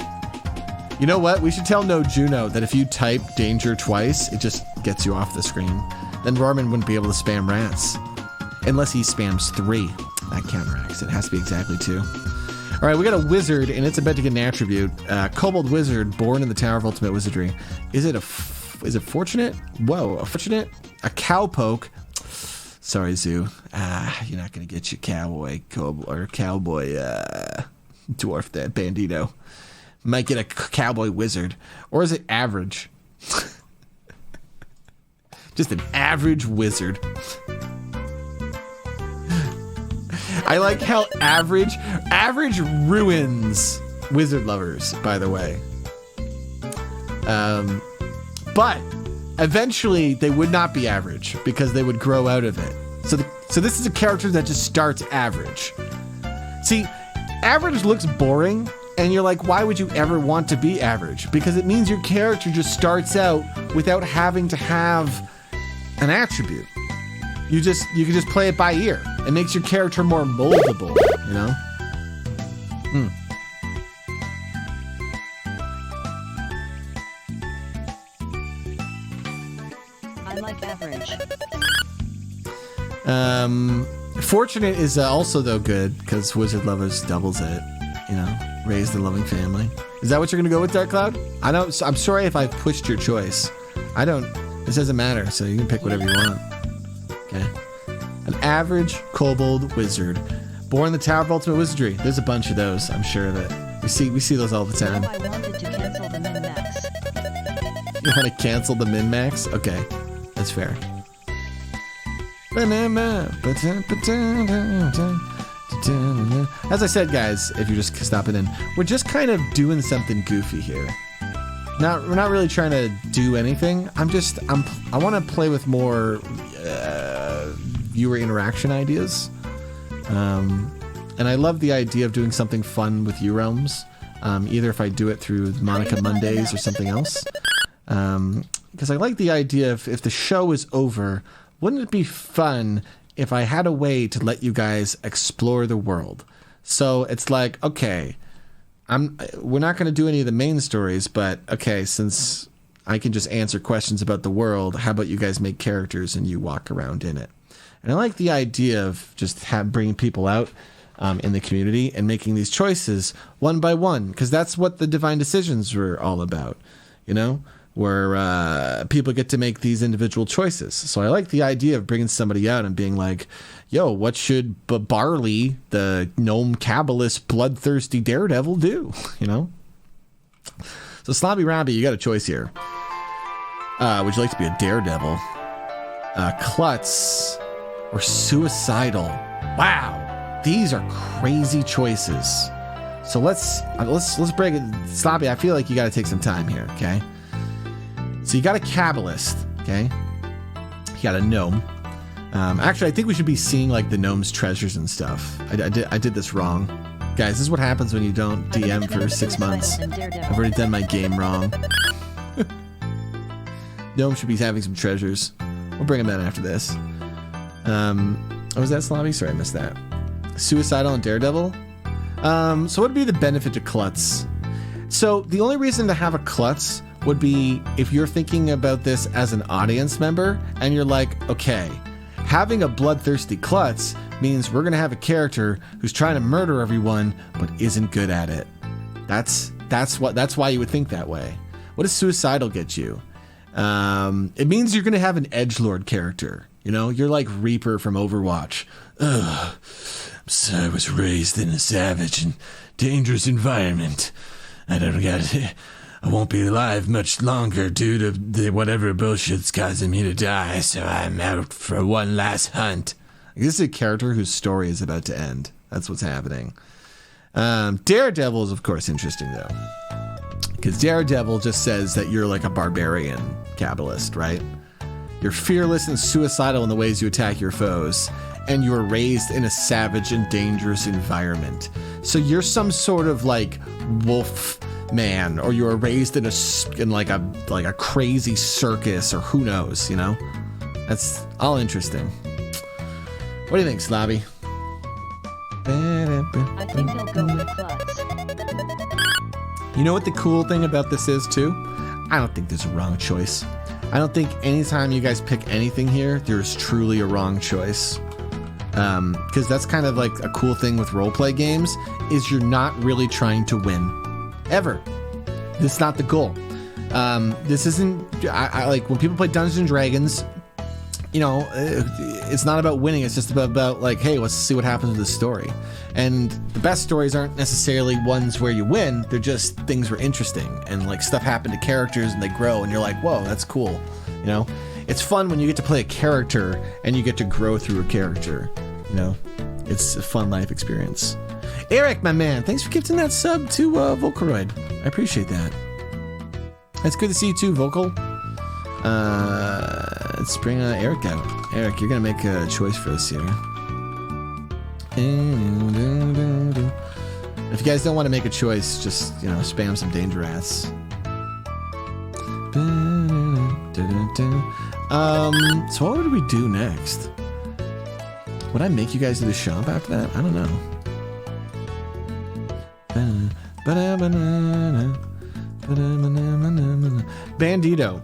You know what? We should tell No Juno that if you type danger twice, it just gets you off the screen. Then Rorman wouldn't be able to spam rats. Unless he spams 3. That counteracts. It has to be exactly 2. All right, we got a wizard, and it's about to get an attribute. Kobold wizard, born in the Tower of Ultimate Wizardry. Is it fortunate? Whoa, a fortunate? A cowpoke. Sorry, Zoo. You're not gonna get your cowboy dwarf that bandito. Might get a cowboy wizard, or is it average? Just an average wizard. I like how average ruins wizard lovers, by the way. But eventually they would not be average because they would grow out of it. So this is a character that just starts average. See, average looks boring, and you're like, why would you ever want to be average? Because it means your character just starts out without having to have an attribute. You can just play it by ear. It makes your character more moldable, you know? I like average. Fortunate is also though good because Wizard Lovers doubles it, you know, raise the loving family. Is that what you're gonna go with, Dark Cloud? I'm sorry if I pushed your choice. This doesn't matter, so you can pick whatever you want. Okay. An average kobold wizard. Born in the Tower of Ultimate Wizardry. There's a bunch of those, I'm sure that we see those all the time. I wanted to cancel the min-max. You want to cancel the min-max? Okay, that's fair. As I said, guys, if you're just stopping in, we're just kind of doing something goofy here. We're not really trying to do anything. I want to play with more viewer interaction ideas. And I love the idea of doing something fun with U-Realms. Either if I do it through Monica Mondays or something else. Because I like the idea of if the show is over, wouldn't it be fun if I had a way to let you guys explore the world? So it's like, okay, we're not going to do any of the main stories, but okay, since I can just answer questions about the world, how about you guys make characters and you walk around in it? And I like the idea of just bringing people out in the community and making these choices one by one, because that's what the Divine Decisions were all about, you know, where people get to make these individual choices. So I like the idea of bringing somebody out and being like, yo, what should Barley, the gnome Kabbalist bloodthirsty daredevil, do? You know? So Slobby Robbie, you got a choice here. Would you like to be a daredevil? Klutz or suicidal? Wow, these are crazy choices. So let's break it. Slobby, I feel like you got to take some time here, okay? So you got a Kabbalist, okay? You got a gnome. Actually, I think we should be seeing like the gnome's treasures and stuff. I did this wrong. Guys, this is what happens when you don't DM for 6 months. I've already done my game wrong. Gnome should be having some treasures. We'll bring him in after this. Oh, was that Slobby? Sorry, I missed that. Suicidal and Daredevil? So what would be the benefit to Klutz? So the only reason to have a Klutz would be if you're thinking about this as an audience member and you're like, okay, having a bloodthirsty Klutz means we're going to have a character who's trying to murder everyone but isn't good at it. That's why you would think that way. What does suicidal get you? It means you're gonna have an edgelord character. You know, you're like Reaper from Overwatch. Ugh, so I was raised in a savage and dangerous environment. I won't be alive much longer due to whatever bullshit's causing me to die, so I'm out for one last hunt. This is a character whose story is about to end. That's what's happening. Daredevil is, of course, interesting, though. Because Daredevil just says that you're like a barbarian capitalist, right? You're fearless and suicidal in the ways you attack your foes, and you were raised in a savage and dangerous environment. So you're some sort of like wolf man, or you were raised in like a crazy circus, or who knows, you know? That's all interesting. What do you think, Slobby? I think I'll go with Klutz. You know what the cool thing about this is, too? I don't think there's a wrong choice. I don't think anytime you guys pick anything here, there's truly a wrong choice. Because that's kind of like a cool thing with roleplay games, is you're not really trying to win. Ever. That's not the goal. This isn't... I like, when people play Dungeons & Dragons, you know, it's not about winning. It's just about like, hey, let's see what happens with this story. And the best stories aren't necessarily ones where you win. They're just things were interesting, and like stuff happened to characters and they grow, and you're like, whoa, that's cool. You know, it's fun when you get to play a character and you get to grow through a character. You know, it's a fun life experience. Eric, my man, thanks for gifting that sub to Volcaroid. I appreciate that. It's good to see you too, Vocal. Let's bring Eric out. Eric, you're gonna make a choice for us here. If you guys don't want to make a choice, just, you know, spam some Danger Rats. So what would we do next? Would I make you guys do the shop after that? I don't know. Bandito.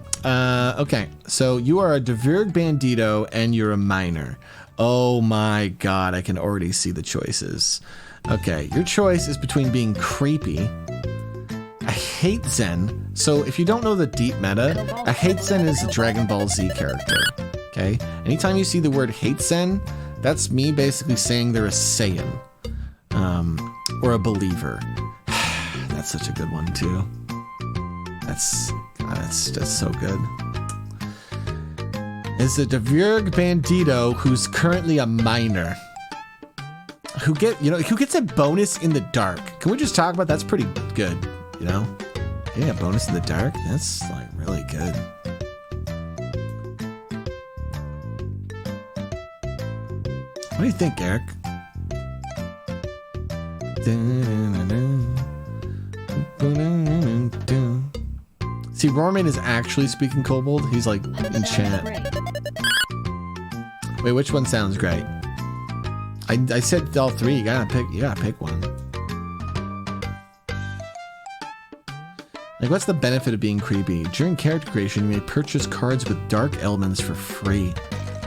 Okay, so you are a Dverg Bandito and you're a miner. Oh my god, I can already see the choices. Okay, your choice is between being creepy. I hate Zen. So if you don't know the deep meta, I hate Zen is a Dragon Ball Z character. Okay? Anytime you see the word hate Zen, that's me basically saying they're a Saiyan. Or a believer. That's such a good one too. That's so good. Is a Dverg Bandito who's currently a miner. Who gets a bonus in the dark. Can we just talk about that's pretty good, you know? Getting a bonus in the dark? That's like really good. What do you think, Eric? See, Roarman is actually speaking Kobold. He's like in chat. Wait, which one sounds great? I said all three. You gotta pick one. Like, what's the benefit of being creepy? During character creation, you may purchase cards with dark elements for free.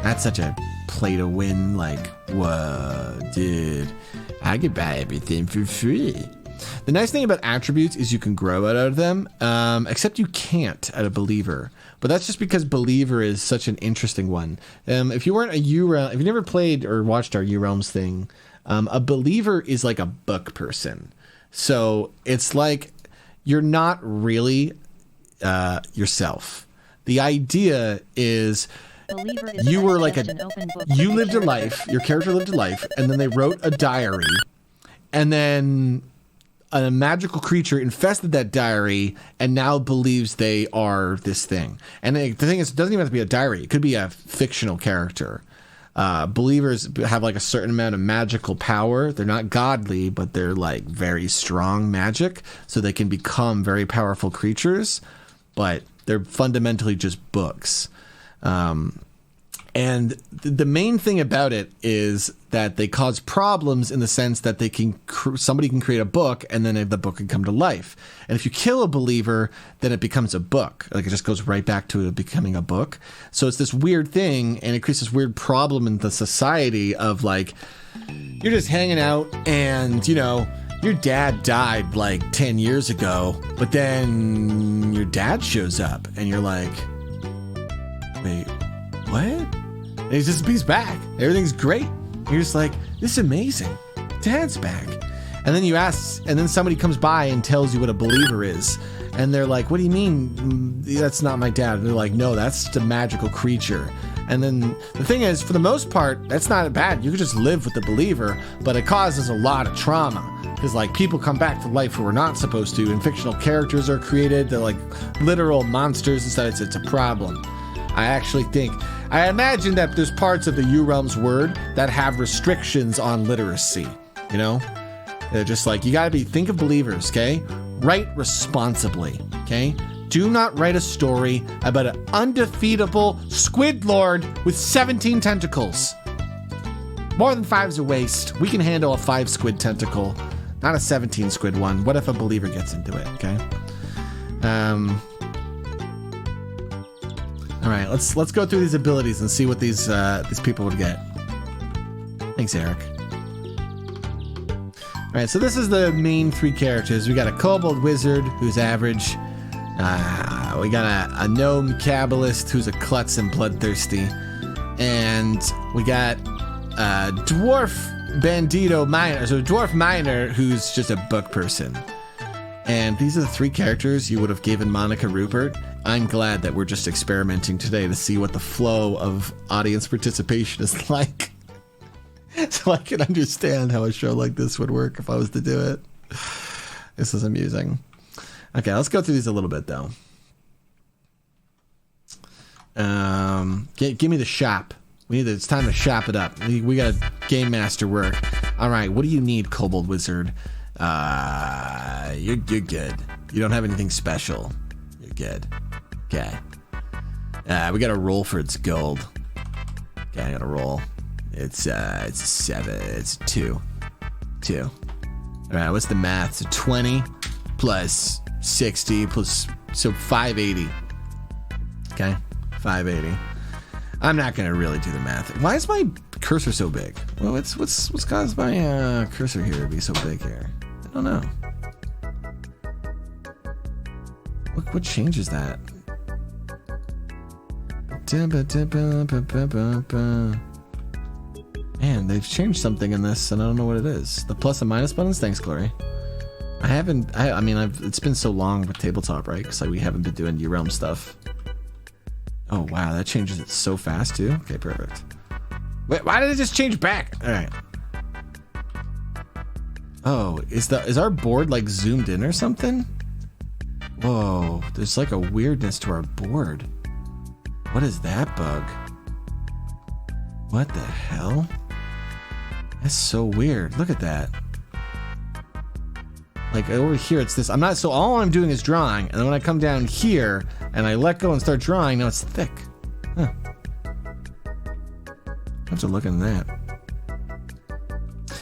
That's such a play to win. Like, whoa, dude. I could buy everything for free. The nice thing about attributes is you can grow out of them, except you can't at a believer. But that's just because believer is such an interesting one. If you weren't a U-Realm, if you never played or watched our U-Realms thing, a believer is like a book person. So it's like you're not really yourself. The idea is you were like you lived a life, your character lived a life, and then they wrote a diary, and then a magical creature infested that diary and now believes they are this thing. And the thing is, it doesn't even have to be a diary. It could be a fictional character. Believers have like a certain amount of magical power. They're not godly, but they're like very strong magic. So they can become very powerful creatures, but they're fundamentally just books. And the main thing about it is that they cause problems in the sense that they can somebody can create a book and then the book can come to life. And if you kill a believer, then it becomes a book. Like it just goes right back to it becoming a book. So it's this weird thing, and it creates this weird problem in the society of like you're just hanging out and, you know, your dad died like 10 years ago, but then your dad shows up and you're like, wait, what? And he's back. Everything's great. You're just like, this is amazing. Dad's back. And then you ask, and then somebody comes by and tells you what a believer is. And they're like, what do you mean? That's not my dad. And they're like, no, that's just a magical creature. And then the thing is, for the most part, that's not bad. You could just live with the believer, but it causes a lot of trauma. Because, like, people come back to life who are not supposed to, and fictional characters are created. They're like literal monsters and stuff. It's a problem. I imagine that there's parts of the U-Realm's word that have restrictions on literacy, you know? They're just like, you gotta think of believers, okay? Write responsibly, okay? Do not write a story about an undefeatable squid lord with 17 tentacles. More than 5's a waste. We can handle a 5 squid tentacle, not a 17 squid one. What if a believer gets into it, okay? All right, let's go through these abilities and see what these people would get. Thanks, Eric. All right, so this is the main 3 characters. We got a kobold wizard who's average. We got a gnome kabbalist who's a klutz and bloodthirsty, and we got a dwarf bandito miner, so a dwarf miner who's just a book person. And these are the 3 characters you would have given Monica Rupert. I'm glad that we're just experimenting today to see what the flow of audience participation is like. So I can understand how a show like this would work if I was to do it. This is amusing. Okay, let's go through these a little bit, though. Give me the shop. It's time to shop it up. We got game master work. All right, what do you need, kobold wizard? You're good. You don't have anything special. You're good. Okay. We got to roll for its gold. Okay, I got to roll. It's 7. It's 2. All right, what's the math? So 20 plus 60 plus, so 580. Okay, 580. I'm not gonna really do the math. Why is my cursor so big? Well, what's caused my cursor here to be so big here? I don't know. What changes that? Man, they've changed something in this, and I don't know what it is. The plus and minus buttons? Thanks, Glory. It's been so long with tabletop, right? Because we haven't been doing U-Realm stuff. Oh, wow, that changes it so fast, too? Okay, perfect. Wait, why did it just change back? All right. Oh, is our board, like, zoomed in or something? Whoa, there's, like, a weirdness to our board. What is that bug? What the hell? That's so weird. Look at that. Like over here, it's this. All I'm doing is drawing, and then when I come down here and I let go and start drawing, now it's thick. Huh. I have to look at that.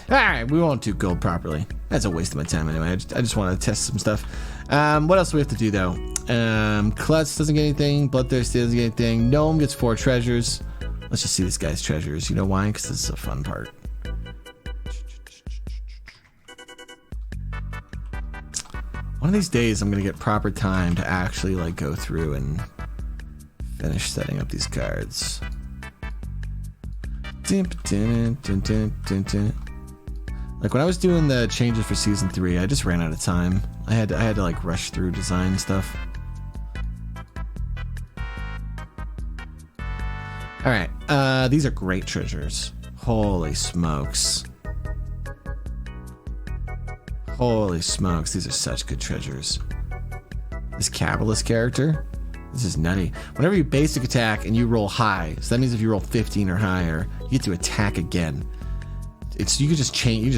All right, we won't do gold properly. That's a waste of my time anyway. I just want to test some stuff. What else do we have to do though? Klutz doesn't get anything. Bloodthirsty doesn't get anything. Gnome gets 4 treasures. Let's just see this guy's treasures. You know why? Because this is a fun part. One of these days, I'm going to get proper time to actually like go through and finish setting up these cards. Like when I was doing the changes for season 3, I just ran out of time. I had to like rush through design stuff. All right, these are great treasures. Holy smokes. Holy smokes, these are such good treasures. This Kabbalist character, this is nutty. Whenever you basic attack and you roll high, so that means if you roll 15 or higher, you get to attack again. You can just change, if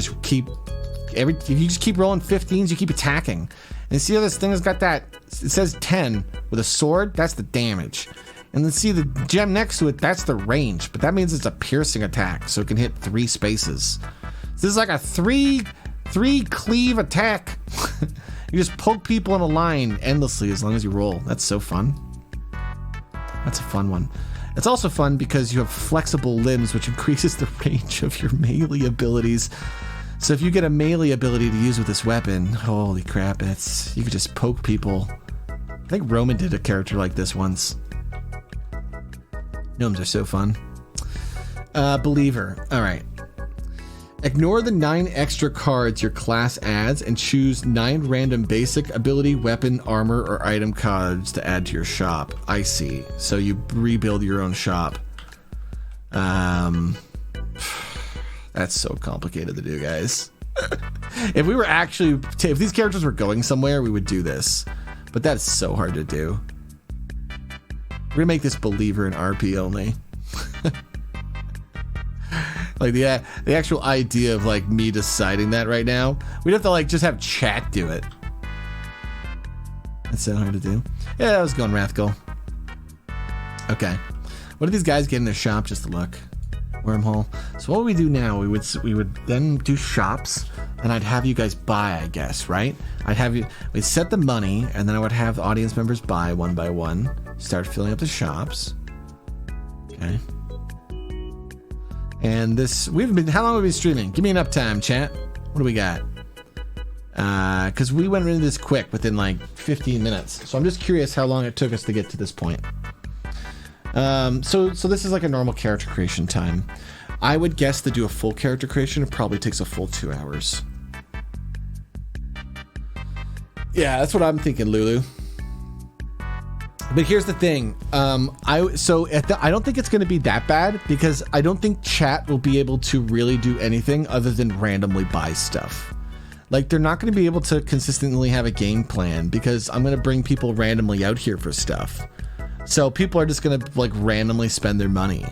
you just keep rolling 15s, you keep attacking. And see how this thing has got that, it says 10 with a sword, that's the damage. And then see the gem next to it, that's the range, but that means it's a piercing attack, so it can hit 3 spaces. So this is like a 3 cleave attack. You just poke people in a line endlessly as long as you roll. That's so fun. That's a fun one. It's also fun because you have flexible limbs, which increases the range of your melee abilities. So if you get a melee ability to use with this weapon, holy crap, you could just poke people. I think Roman did a character like this once. Gnomes are so fun. Believer. All right. Ignore the 9 extra cards your class adds and choose 9 random basic ability, weapon, armor, or item cards to add to your shop. I see. So you rebuild your own shop. That's so complicated to do, guys. If we were actually, if these characters were going somewhere, we would do this. But that's so hard to do. We're gonna make this believer an RP only. Like the actual idea of like me deciding that right now, we'd have to like just have chat do it. That's so hard to do. Yeah, I was going Rathgul. Okay. What do these guys get in their shop? Just to look. Wormhole. So what would we do now? We would then do shops, and I'd have you guys buy, I guess, right? We'd set the money, and then I would have the audience members buy one by one. Start filling up the shops. Okay. And this, how long have we been streaming? Give me an uptime, chat. What do we got? Because we went into this quick within like 15 minutes. So I'm just curious how long it took us to get to this point. So this is like a normal character creation time. I would guess to do a full character creation, it probably takes a full 2 hours. Yeah, that's what I'm thinking, Lulu. But here's the thing. I don't think it's going to be that bad because I don't think chat will be able to really do anything other than randomly buy stuff. Like they're not going to be able to consistently have a game plan because I'm going to bring people randomly out here for stuff. So people are just going to like randomly spend their money.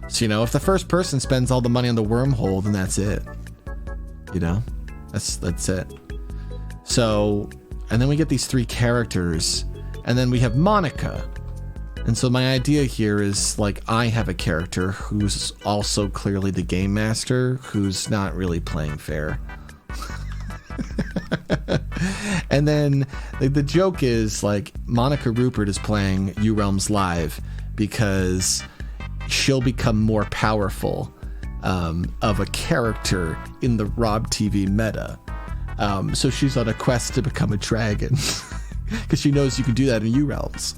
So, you know, if the first person spends all the money on the wormhole, then that's it. You know, that's it. So, and then we get these 3 characters. And then we have Monica. And so my idea here is like I have a character who's also clearly the game master who's not really playing fair. And then the joke is like Monica Rupert is playing U-Realms Live because she'll become more powerful of a character in the rawb TV meta. So she's on a quest to become a dragon. Because she knows you can do that in U-Realms.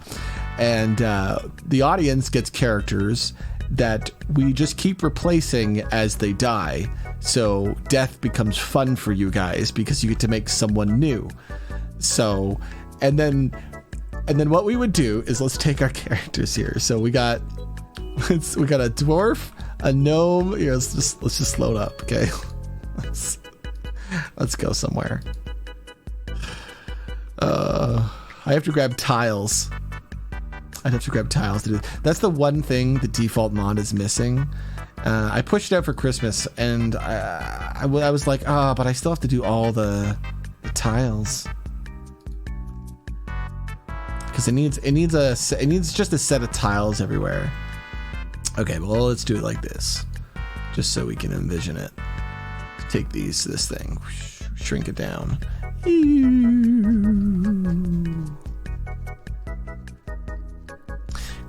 And the audience gets characters that we just keep replacing as they die. So death becomes fun for you guys because you get to make someone new. So, and then what we would do is let's take our characters here. So we got a dwarf, a gnome. Here, let's just load up, okay? Let's go somewhere. I have to grab tiles. I'd have to grab tiles to do. That's the one thing the default mod is missing. I pushed it out for Christmas, and I was like, but I still have to do all the tiles because it needs just a set of tiles everywhere. Okay, well let's do it like this, just so we can envision it. Take this thing, shrink it down.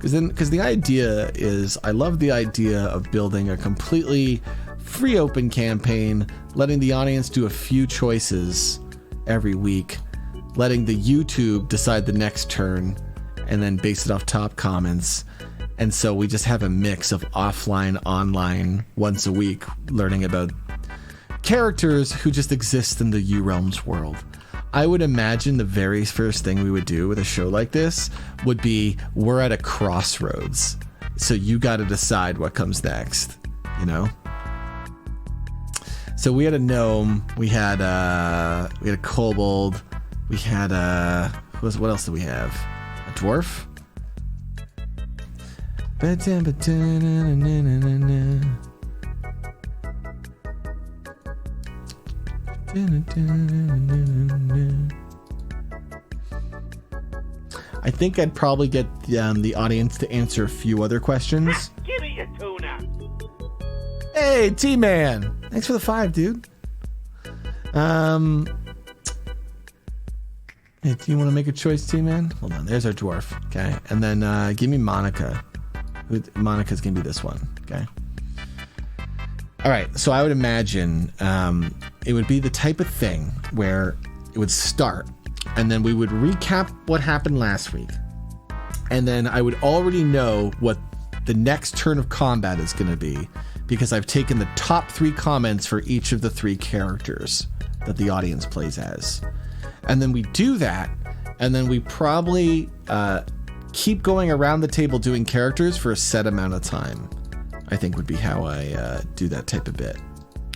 Because the idea is, I love the idea of building a completely free open campaign, letting the audience do a few choices every week, letting the YouTube decide the next turn, and then base it off top comments. And so we just have a mix of offline, online, once a week, learning about characters who just exist in the U-Realms world. I would imagine the very first thing we would do with a show like this would be we're at a crossroads. So you got to decide what comes next, you know? So we had a gnome, we had a kobold, we had what else did we have? A dwarf? I think I'd probably get the audience to answer a few other questions. Give me your tuna. Hey, T-Man! Thanks for the 5, dude. Hey, do you want to make a choice, T-Man? Hold on, there's our dwarf, okay? And then give me Monica. Monica's gonna be this one, okay? All right, so I would imagine it would be the type of thing where it would start, and then we would recap what happened last week, and then I would already know what the next turn of combat is going to be, because I've taken the top 3 comments for each of the 3 characters that the audience plays as. And then we do that, and then we probably keep going around the table doing characters for a set amount of time, I think would be how I do that type of bit.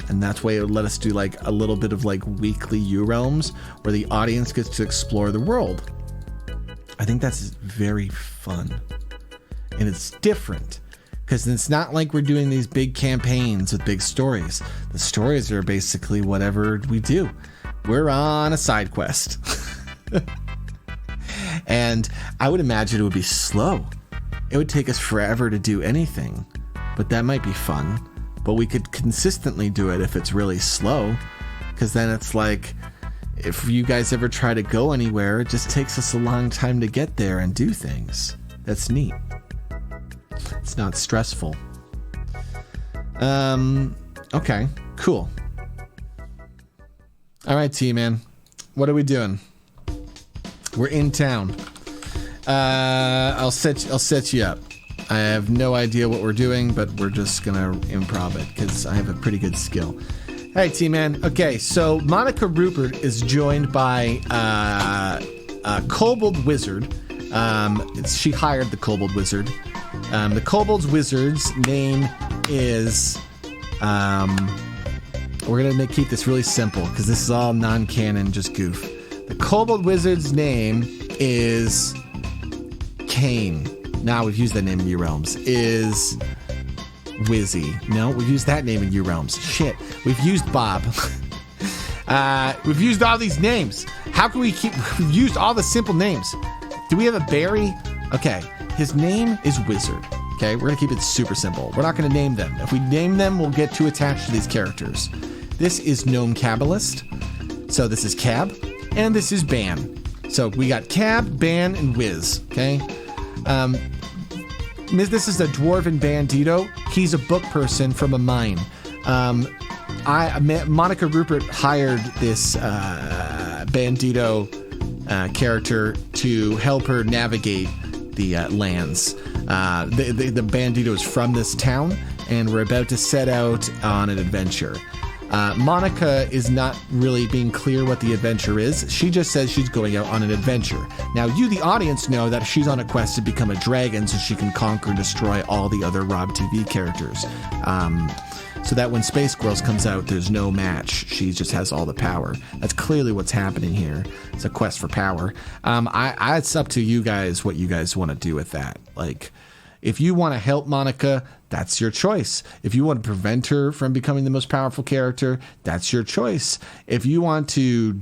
And that's why it would let us do like a little bit of like weekly U-Realms where the audience gets to explore the world. I think that's very fun. And it's different because it's not like we're doing these big campaigns with big stories. The stories are basically whatever we do. We're on a side quest. And I would imagine it would be slow. It would take us forever to do anything, but that might be fun. But we could consistently do it if it's really slow, because then it's like, if you guys ever try to go anywhere, it just takes us a long time to get there and do things. That's neat. It's not stressful. Okay, cool. All right, T-Man, what are we doing? We're in town. I'll set you up. I have no idea what we're doing, but we're just gonna improv it because I have a pretty good skill. Hey, T-Man. Okay, so Monica Rupert is joined by a kobold wizard. She hired the kobold wizard. The kobold wizard's name is. We're gonna keep this really simple because this is all non-canon, just goof. The kobold wizard's name is Kane. Now we've used that name in U-Realms. Is Wizzy. No, we've used that name in U-Realms. Shit. We've used Bob. We've used all these names. How can we keep... We've used all the simple names. Do we have a Barry? Okay. His name is Wizard. Okay, we're going to keep it super simple. We're not going to name them. If we name them, we'll get too attached to these characters. This is Gnome Kabbalist. So this is Cab. And this is Ban. So we got Cab, Ban, and Wiz. Okay? This is a dwarven bandito. He's a book person from a mine. Monica Rupert hired this bandito character to help her navigate the lands. The bandito is from this town, and we're about to set out on an adventure. Monica is not really being clear what the adventure is. She just says she's going out on an adventure. Now, you, the audience, know that she's on a quest to become a dragon so she can conquer and destroy all the other rawb TV characters. So that when Space Squirrels comes out, there's no match. She just has all the power. That's clearly what's happening here. It's a quest for power. It's up to you guys what you guys want to do with that. Like, if you want to help Monica, that's your choice. If you want to prevent her from becoming the most powerful character, that's your choice. If you want to,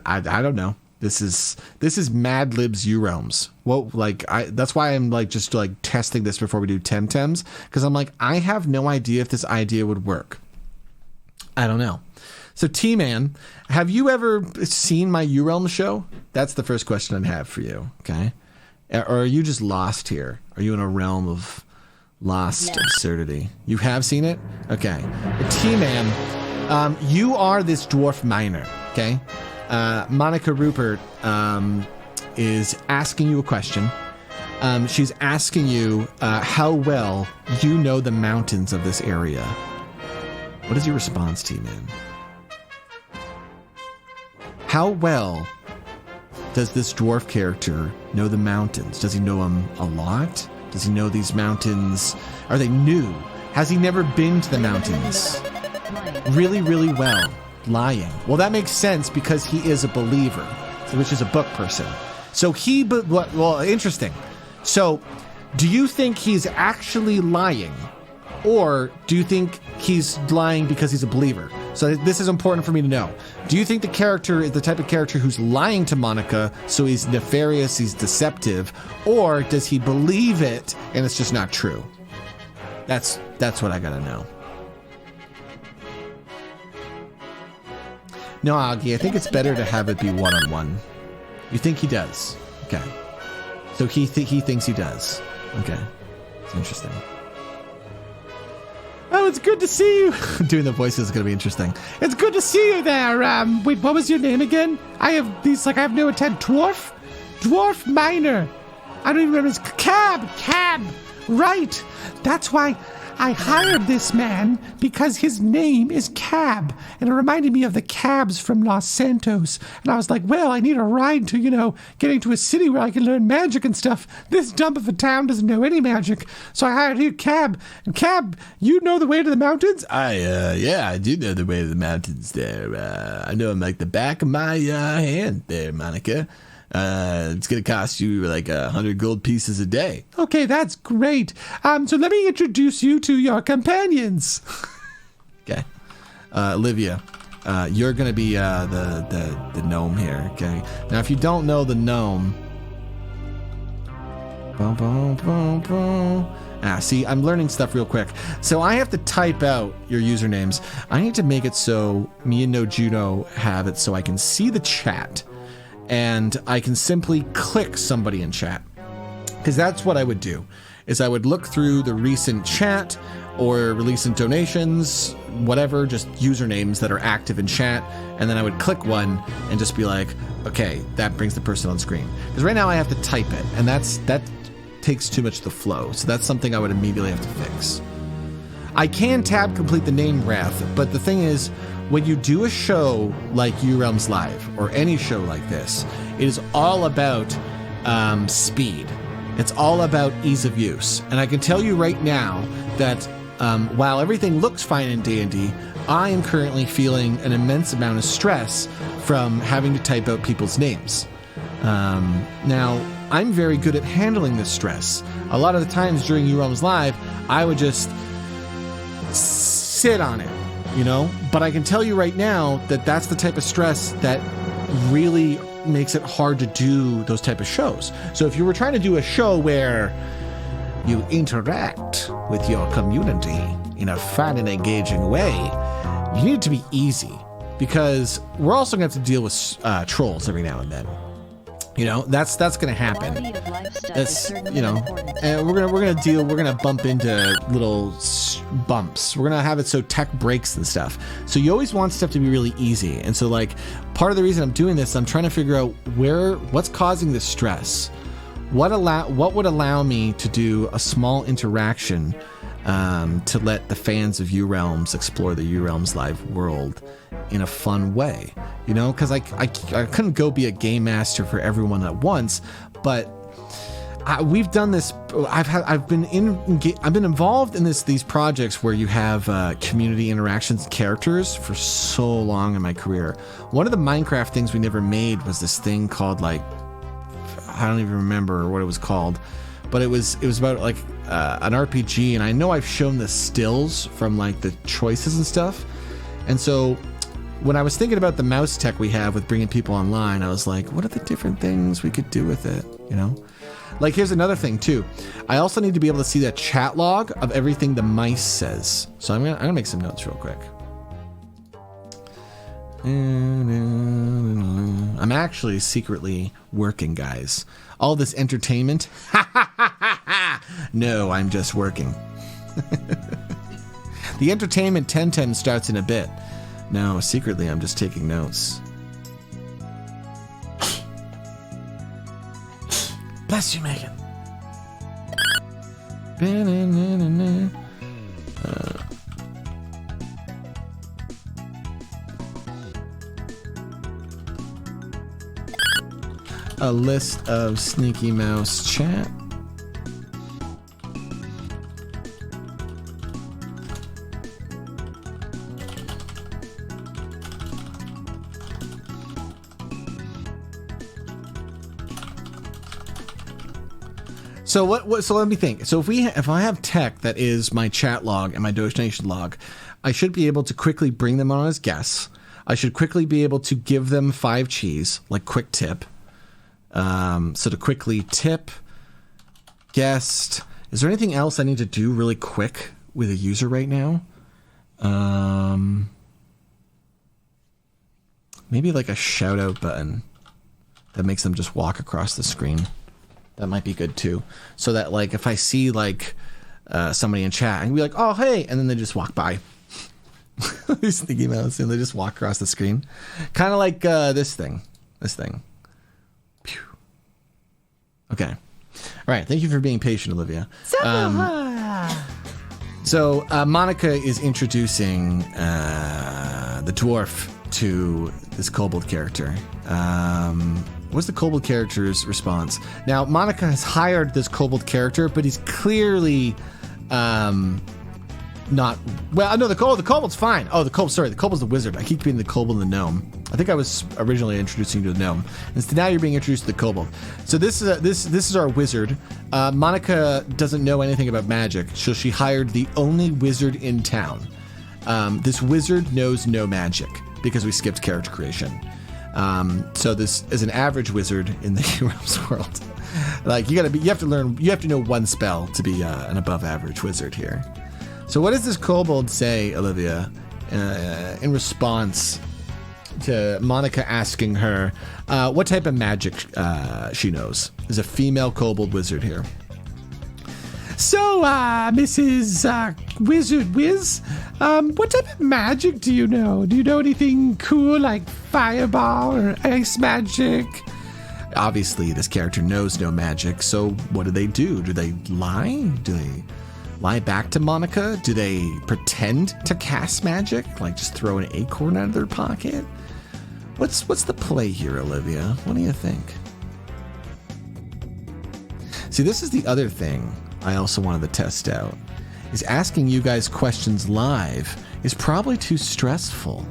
I don't know. This is Mad Libs U-Realms. Well, like that's why I'm like just like testing this before we do Tem Tems, because I'm like, I have no idea if this idea would work. I don't know. So T-Man, have you ever seen my U-Realm show? That's the first question I have for you. Okay. Or are you just lost here? Are you in a realm of lost absurdity? You have seen it? Okay. T-Man, you are this dwarf miner, okay? Monica Rupert is asking you a question. She's asking you how well you know the mountains of this area. What is your response, T-Man? How well does this dwarf character know the mountains? Does he know them a lot? Does he know these mountains? Are they new? Has he never been to the mountains? Really, really well. Lying. Well, that makes sense because he is a believer, which is a book person. So well, interesting. So, do you think he's actually lying? Or do you think he's lying because he's a believer? So this is important for me to know. Do you think the character is the type of character who's lying to Monica, so he's nefarious, he's deceptive, or does he believe it and it's just not true? That's what I gotta know. No, Augie, I think it's better to have it be one-on-one. You think he does? Okay. So he thinks he does. Okay. It's interesting. Oh, it's good to see you. Doing the voices is going to be interesting. It's good to see you there. Wait, what was your name again? I have no intent. Dwarf Miner. I don't even remember his Cab. Right. That's why I hired this man, because his name is Cab, and it reminded me of the cabs from Los Santos. And I was like, well, I need a ride to, getting to a city where I can learn magic and stuff. This dump of a town doesn't know any magic. So I hired you, Cab. And Cab, you know the way to the mountains? Yeah, I do know the way to the mountains there. I know them like the back of my hand there, Monica. It's going to cost you like 100 gold pieces a day. Okay, that's great. So let me introduce you to your companions. Okay. Olivia, you're going to be the gnome here, okay? Now, if you don't know the gnome... see, I'm learning stuff real quick. So I have to type out your usernames. I need to make it so me and No Juno have it so I can see the chat. And I can simply click somebody in chat, because that's what I would do, is I would look through the recent chat or recent donations, whatever, just usernames that are active in chat, and then I would click one and just be like, okay, that brings the person on screen. Because right now I have to type it, and that takes too much of the flow, so that's something I would immediately have to fix. I can tab complete the name graph, but the thing is, when you do a show like URealms Live or any show like this, it is all about speed. It's all about ease of use. And I can tell you right now that while everything looks fine in D&D, I am currently feeling an immense amount of stress from having to type out people's names. Now, I'm very good at handling this stress. A lot of the times during URealms Live, I would just sit on it. But I can tell you right now that that's the type of stress that really makes it hard to do those type of shows. So if you were trying to do a show where you interact with your community in a fun and engaging way, you need it to be easy, because we're also going to have to deal with trolls every now and then. That's going to happen. That's, and we're going to bump into little bumps. We're going to have it so tech breaks and stuff. So you always want stuff to be really easy. And so part of the reason I'm doing this, I'm trying to figure out what's causing this stress. What would allow me to do a small interaction to let the fans of URealms explore the URealms Live world in a fun way, because I couldn't go be a game master for everyone at once, but we've done this. I've been involved in these projects where you have community interactions and characters for so long in my career. One of the Minecraft things we never made was this thing called I don't even remember what it was called, but it was about an RPG, and I know I've shown the stills from the choices and stuff. And so when I was thinking about the mouse tech we have with bringing people online, I was like, what are the different things we could do with it? Here's another thing too. I also need to be able to see that chat log of everything the mice says. So I'm gonna make some notes real quick. I'm actually secretly working, guys. All this entertainment. No, I'm just working. The entertainment 1010 starts in a bit. No, secretly, I'm just taking notes. Bless you, Megan. A list of Sneaky Mouse chat. So so let me think. So if I have tech that is my chat log and my donation log, I should be able to quickly bring them on as guests. I should quickly be able to give them 5 cheese, like quick tip. So to quickly tip, guest. Is there anything else I need to do really quick with a user right now? Maybe a shout out button that makes them just walk across the screen. That might be good too. So that if I see somebody in chat and be like, oh, hey, and then they just walk by. These sticky mouse, and they just walk across the screen. Kind of like this thing. Pew. Okay. All right. Thank you for being patient, Olivia. So Monica is introducing the dwarf to this kobold character. What's the kobold character's response? Now, Monica has hired this kobold character, but he's clearly not... Well, no, the kobold's fine. Oh, the kobold's the wizard. I keep being the kobold and the gnome. I think I was originally introducing you to the gnome. Instead, now you're being introduced to the kobold. So this is our wizard. Monica doesn't know anything about magic, so she hired the only wizard in town. This wizard knows no magic because we skipped character creation. So this is an average wizard in the Heroes world. Like you have to know one spell to be an above average wizard here. So what does this kobold say, Olivia, in response to Monica asking her what type of magic she knows? There's a female kobold wizard here. So, Mrs. Wizard Wiz, what type of magic do you know? Do you know anything cool like fireball or ice magic? Obviously, this character knows no magic, so what do? Do they lie? Do they lie back to Monica? Do they pretend to cast magic? Like just throw an acorn out of their pocket? What's the play here, Olivia? What do you think? See, this is the other thing I also wanted to test out, is asking you guys questions live is probably too stressful.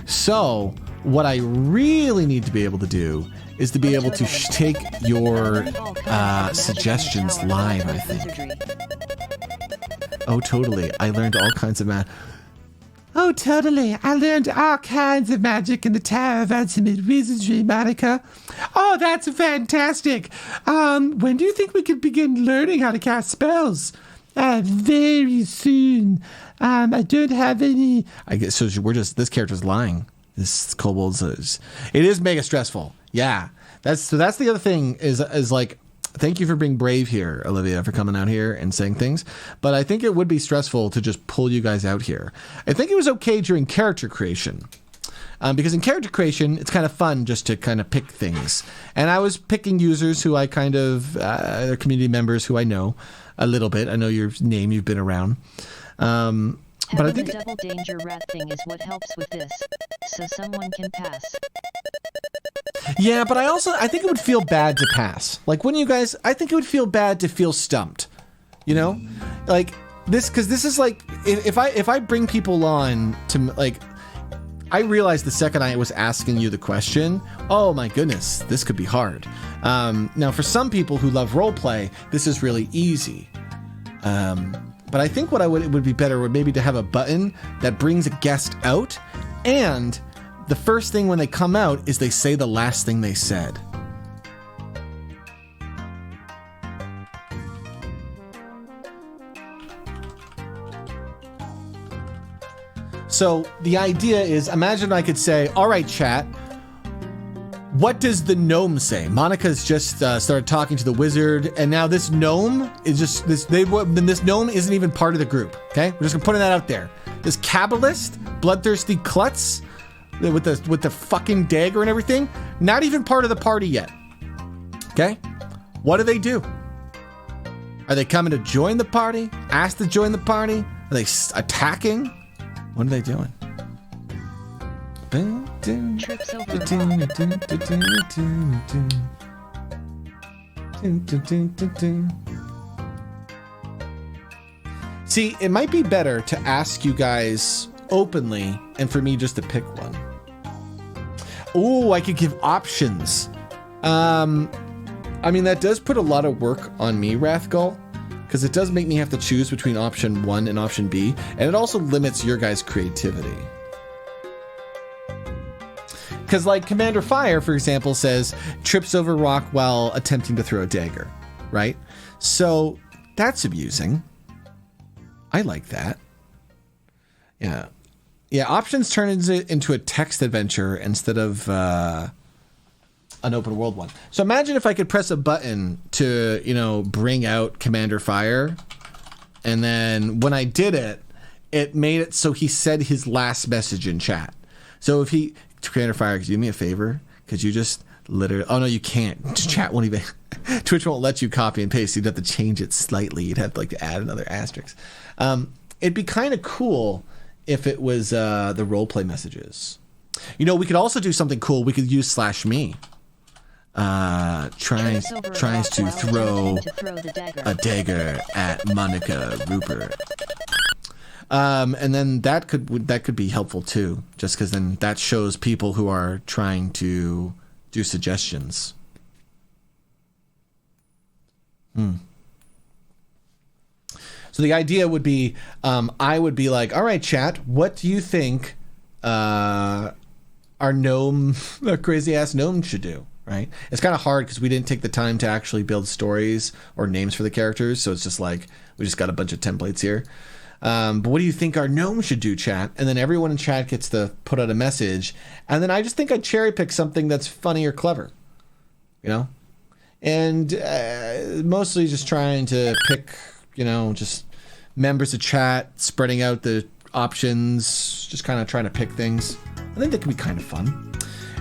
So what I really need to be able to do is to be able to take your suggestions live, I think. Oh, totally. I learned all kinds of math. Oh, totally. I learned all kinds of magic in the Tower of Ultimate Wizardry, Monica. Oh, that's fantastic. When do you think we could begin learning how to cast spells? Very soon. I don't have any... I guess so. This character's lying. This kobold's... It is mega stressful. Yeah. That's the other thing is like... Thank you for being brave here, Olivia, for coming out here and saying things. But I think it would be stressful to just pull you guys out here. I think it was okay during character creation. Because in character creation, it's kind of fun just to kind of pick things. And I was picking users who I kind of, they're community members who I know a little bit. I know your name, you've been around. But I think the double danger rat thing is what helps with this, so someone can pass. Yeah, but I think it would feel bad to pass. Like, wouldn't you guys? I think it would feel bad to feel stumped. You know, like this, because this is like if I bring people on to like, I realized the second I was asking you the question, oh my goodness, this could be hard. Now, for some people who love roleplay, this is really easy. But I think it would be better would maybe to have a button that brings a guest out, and the first thing when they come out is they say the last thing they said. So the idea is, imagine I could say, all right, chat, what does the gnome say? Monica's just started talking to the wizard, and now this gnome is just this gnome isn't even part of the group. Okay, we're just gonna put that out there. This Kabbalist, bloodthirsty klutz with the fucking dagger and everything, not even part of the party yet. Okay, what do? Are they coming to join the party? Asked to join the party? Are they attacking? What are they doing? Trips over See, it might be better to ask you guys openly and for me just to pick one. Oh, I could give options. I mean, that does put a lot of work on me, Wrathgull, because it does make me have to choose between option 1 and option B, and it also limits your guys' creativity. Because like Commander Fire, for example, says trips over rock while attempting to throw a dagger, right? So that's amusing. I like that. Yeah. Yeah, options turn into a text adventure instead of an open world one. So imagine if I could press a button to, bring out Commander Fire And then when I did it, it made it so he said his last message in chat. So if he, Creator Fire, could you do me a favor? Could you just literally, oh no, you can't. Chat won't even, Twitch won't let you copy and paste. You'd have to change it slightly. You'd have to like add another asterisk. It'd be kind of cool if it was the roleplay messages. You know, we could also do something cool. We could use /me. Tries to throw a dagger at Monica Rupert. And then that could be helpful too, just because then that shows people who are trying to do suggestions. So the idea would be, I would be like, all right, chat, what do you think our crazy ass gnome should do? Right? It's kind of hard because we didn't take the time to actually build stories or names for the characters. So it's just like, we just got a bunch of templates here. But what do you think our gnome should do, chat? And then everyone in chat gets to put out a message. And then I just think I'd cherry pick something that's funny or clever, you know? And mostly just trying to pick, you know, just members of chat, spreading out the options, just kind of trying to pick things. I think that could be kind of fun.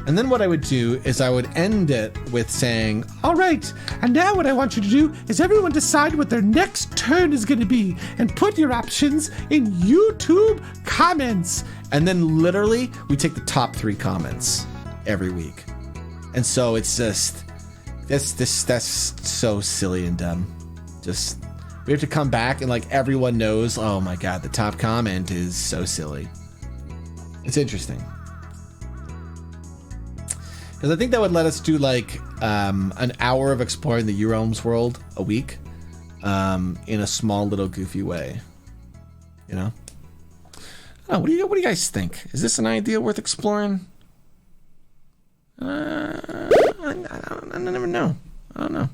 And then what I would do is I would end it with saying, all right, and now what I want you to do is everyone decide what their next turn is going to be and put your options in YouTube comments. And then literally we take the top 3 comments every week. And so it's just, that's so silly and dumb. Just, we have to come back and like everyone knows, oh my God, the top comment is so silly. It's interesting. Because I think that would let us do like an hour of exploring the Realms world a week in a small little goofy way. You know? Oh, what do you guys think? Is this an idea worth exploring? I never know. I don't know.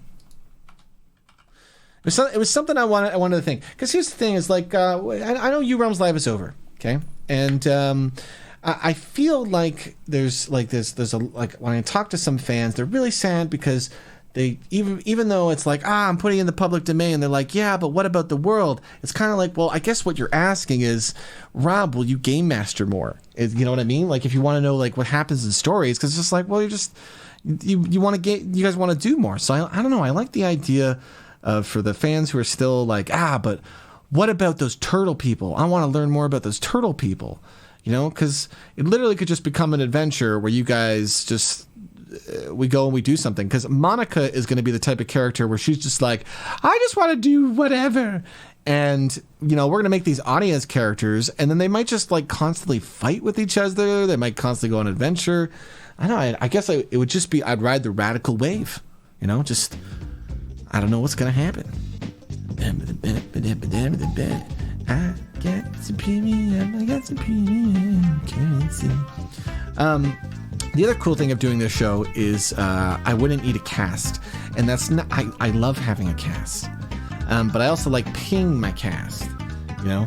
It was something I wanted to think. Because here's the thing: is like I know Realms Live is over, okay, and I feel like there's a like when I talk to some fans, they're really sad because they even though it's like I'm putting in the public domain, they're like, yeah, but what about the world? It's kind of like, well, I guess what you're asking is, Rob, will you game master more? You know what I mean? Like if you want to know like what happens in stories, because it's just like, well, you want to get, you guys want to do more. So I don't know. I like the idea of for the fans who are still like, but what about those turtle people? I want to learn more about those turtle people. You know, because it literally could just become an adventure where you guys just, we go and we do something. Because Monica is going to be the type of character where she's just like, I just want to do whatever. And, you know, we're going to make these audience characters. And then they might just like constantly fight with each other. They might constantly go on adventure. I don't know. I guess it would just be, I'd ride the radical wave. You know, just, I don't know what's going to happen. I got superior currency. The other cool thing of doing this show is I wouldn't need a cast, and that's not. I love having a cast, but I also like paying my cast. You know,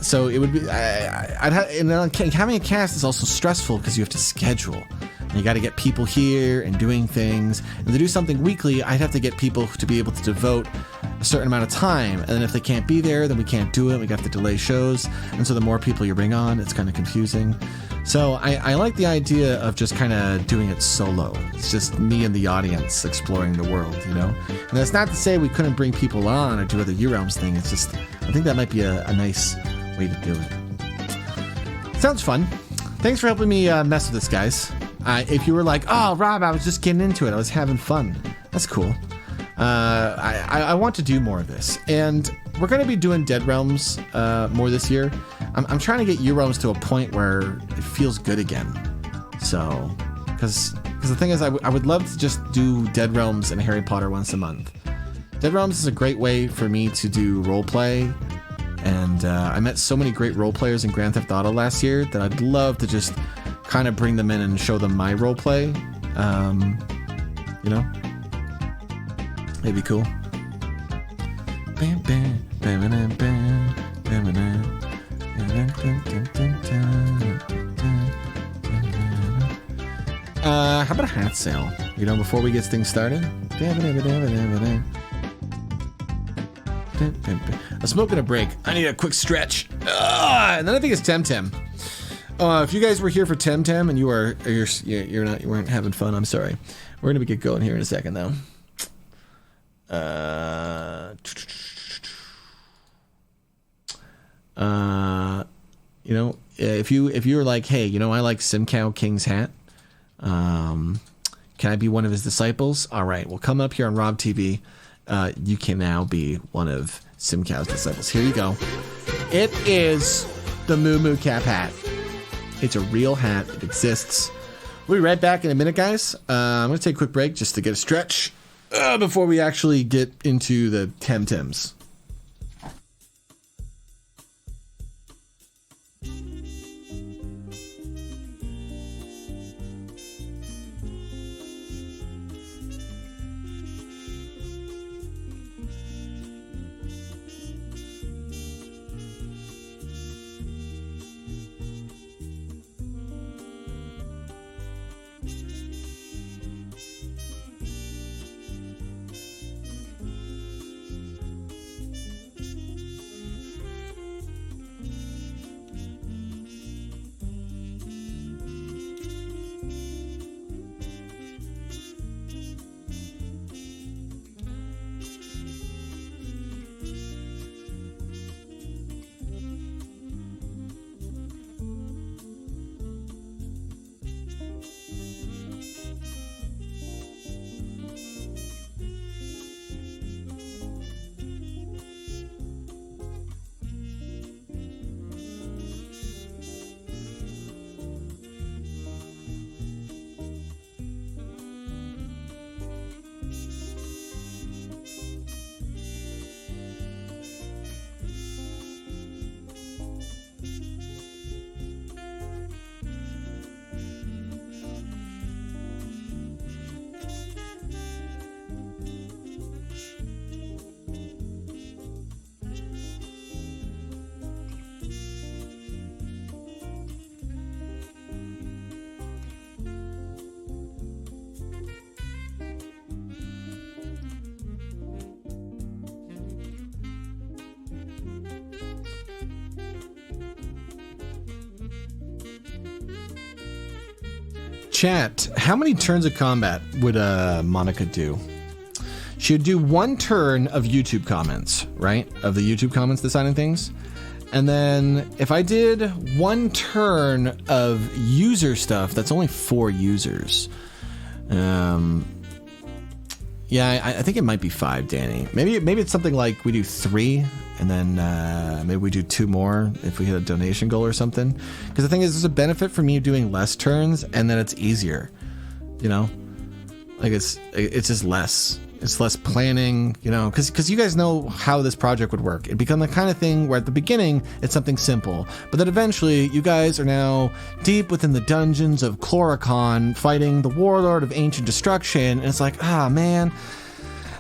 so it would be. Having a cast is also stressful because you have to schedule. And you got to get people here and doing things. And to do something weekly, I'd have to get people to be able to devote a certain amount of time. And then if they can't be there, then we can't do it. We have to delay shows. And so the more people you bring on, it's kind of confusing. So I like the idea of just kind of doing it solo. It's just me and the audience exploring the world, you know? And that's not to say we couldn't bring people on or do other U-Realms thing. It's just, I think that might be a nice way to do it. Sounds fun. Thanks for helping me mess with this, guys. If you were like, oh, Rob, I was just getting into it. I was having fun. That's cool. I want to do more of this. And we're going to be doing Dead Realms more this year. I'm trying to get U-Realms to a point where it feels good again. So, because the thing is, I would love to just do Dead Realms and Harry Potter once a month. Dead Realms is a great way for me to do roleplay. And I met so many great role players in Grand Theft Auto last year that I'd love to just kind of bring them in and show them my role play. You know, it'd be cool. How about a hat sale? You know, before we get things started. I'm smoking a break. I need a quick stretch. And then I think it's Tem Tem. If you guys were here for Tem Tem and you weren't having fun, I'm sorry. We're gonna get going here in a second though. If you were like, hey, I like SimCow King's hat. Can I be one of his disciples? All right, well, come up here on rawb TV. You can now be one of SimCow's disciples. Here you go. It is the Moo Moo Cap hat. It's a real hat. It exists. We'll be right back in a minute, guys. I'm going to take a quick break just to get a stretch before we actually get into the Tem Tems. Chat, how many turns of combat would Monica do? She would do one turn of YouTube comments, right? Of the YouTube comments deciding things. And then if I did one turn of user stuff, that's only 4 users. Yeah, I think it might be 5, Danny. Maybe it's something like we do 3, and then maybe we do 2 more if we hit a donation goal or something. Because the thing is, there's a benefit for me doing less turns, and then it's easier. Like it's just less. It's less planning, because you guys know how this project would work. It'd become the kind of thing where at the beginning, it's something simple. But then eventually, you guys are now deep within the dungeons of Chloricon, fighting the Warlord of Ancient Destruction. And it's like, man,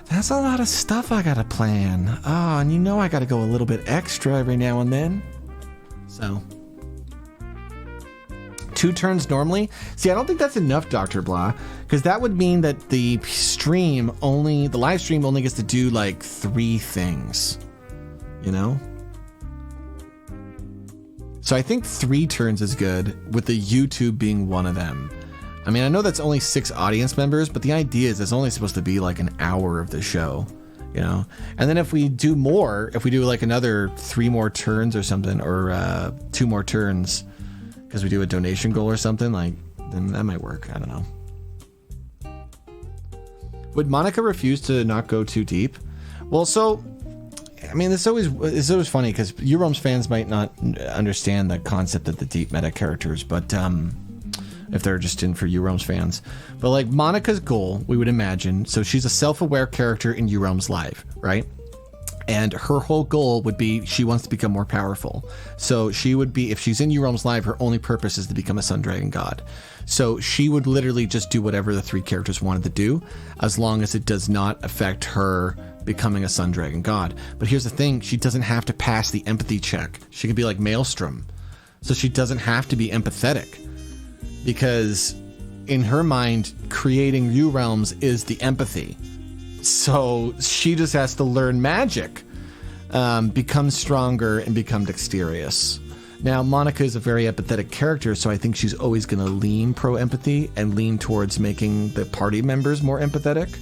that's a lot of stuff I gotta plan. And I gotta go a little bit extra every now and then. So 2 turns normally. See, I don't think that's enough, Dr. Blah, because that would mean that the live stream only gets to do like 3 things, So I think 3 turns is good, with the YouTube being one of them. I mean, I know that's only 6 audience members, but the idea is it's only supposed to be like an hour of the show, And then if we do like another 3 more turns or something, or 2 more turns, because we do a donation goal or something, then that might work. I don't know. Would Monica refuse to not go too deep? Well, so, I mean, it's always funny because Eurom's fans might not understand the concept of the deep meta characters, but if they're just in for Eurom's fans. But like Monica's goal, we would imagine, so she's a self-aware character in Eurom's live, right? And her whole goal would be she wants to become more powerful. So she would be, if she's in Eurom's live, her only purpose is to become a Sun Dragon God. So she would literally just do whatever the 3 characters wanted to do, as long as it does not affect her becoming a Sun Dragon God. But here's the thing, she doesn't have to pass the empathy check. She could be like Maelstrom. So she doesn't have to be empathetic. Because in her mind, creating new realms is the empathy. So she just has to learn magic. become stronger and become dexterous. Now, Monica is a very empathetic character, so I think she's always going to lean pro-empathy and lean towards making the party members more empathetic.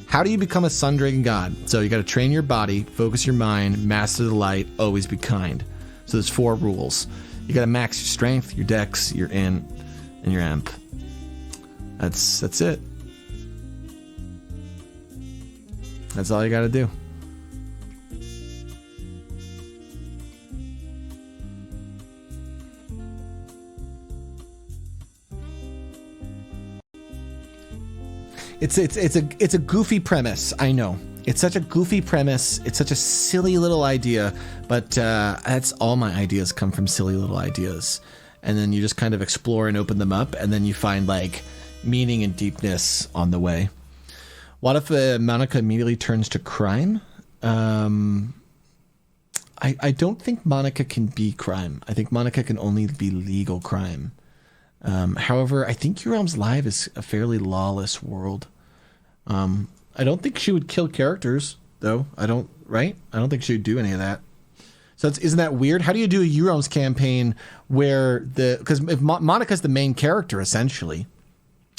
How do you become a sun dragon god? So you got to train your body, focus your mind, master the light, always be kind. So there's 4 rules. You got to max your strength, your dex, your int, and your emp. That's it. That's all you got to do. It's a goofy premise. I know. It's such a goofy premise. It's such a silly little idea, but that's all my ideas come from silly little ideas. And then you just kind of explore and open them up, and then you find like meaning and deepness on the way. What if Monica immediately turns to crime? I don't think Monica can be crime. I think Monica can only be legal crime. However, I think Your Realms Live is a fairly lawless world. I don't think she would kill characters, though. Right? I don't think she would do any of that. So isn't that weird? How do you do a Your Realms campaign where because if Monica's the main character, essentially,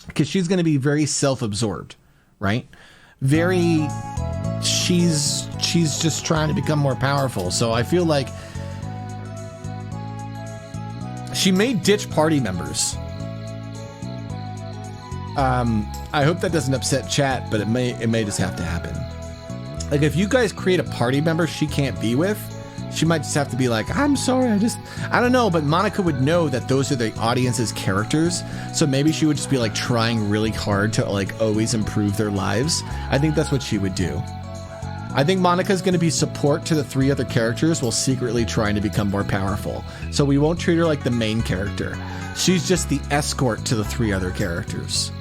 because she's going to be very self-absorbed, right? She's just trying to become more powerful. So I feel like she may ditch party members. I hope that doesn't upset chat, but it may just have to happen. Like if you guys create a party member she can't be with, she might just have to be like, I'm sorry, I don't know, but Monica would know that those are the audience's characters, so maybe she would just be like trying really hard to like always improve their lives. I think that's what she would do. I think Monica's going to be support to the 3 other characters while secretly trying to become more powerful. So we won't treat her like the main character. She's just the escort to the 3 other characters.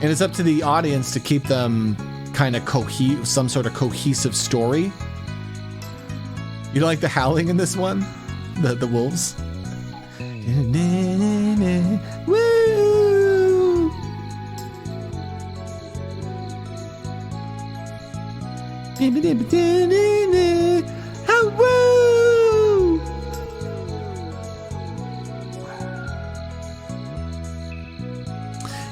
And it's up to the audience to keep them kind of some sort of cohesive story. You don't like the howling in this one? The wolves? Woo! Woo!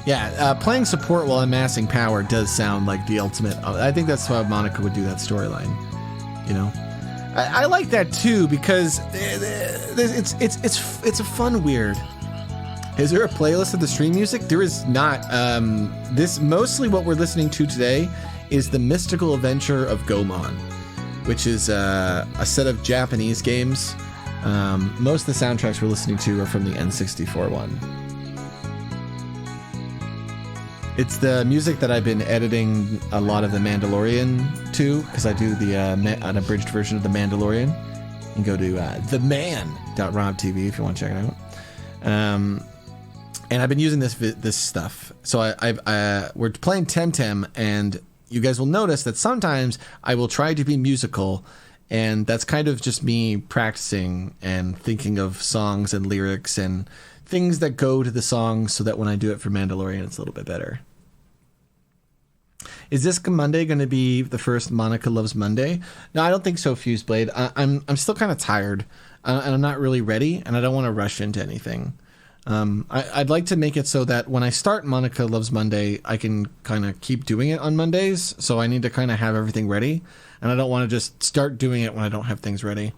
Yeah, playing support while amassing power does sound like the ultimate. I think that's how Monica would do that storyline. You know, I like that too because it's a fun weird. Is there a playlist of the stream music? There is not. This mostly what we're listening to today is The Mystical Adventure of Gomon, which is a set of Japanese games. Most of the soundtracks we're listening to are from the N64 one. It's the music that I've been editing a lot of The Mandalorian to, because I do the an abridged version of The Mandalorian. You can go to theman.rawb.tv if you want to check it out. And I've been using this stuff. So we're playing Tem Tem, and you guys will notice that sometimes I will try to be musical, and that's kind of just me practicing and thinking of songs and lyrics and things that go to the song so that when I do it for Mandalorian, it's a little bit better. Is this Monday going to be the first Monica Loves Monday? No, I don't think so, Fuseblade. I'm still kind of tired, and I'm not really ready, and I don't want to rush into anything. I'd like to make it so that when I start Monica Loves Monday, I can kind of keep doing it on Mondays, so I need to kind of have everything ready, and I don't want to just start doing it when I don't have things ready.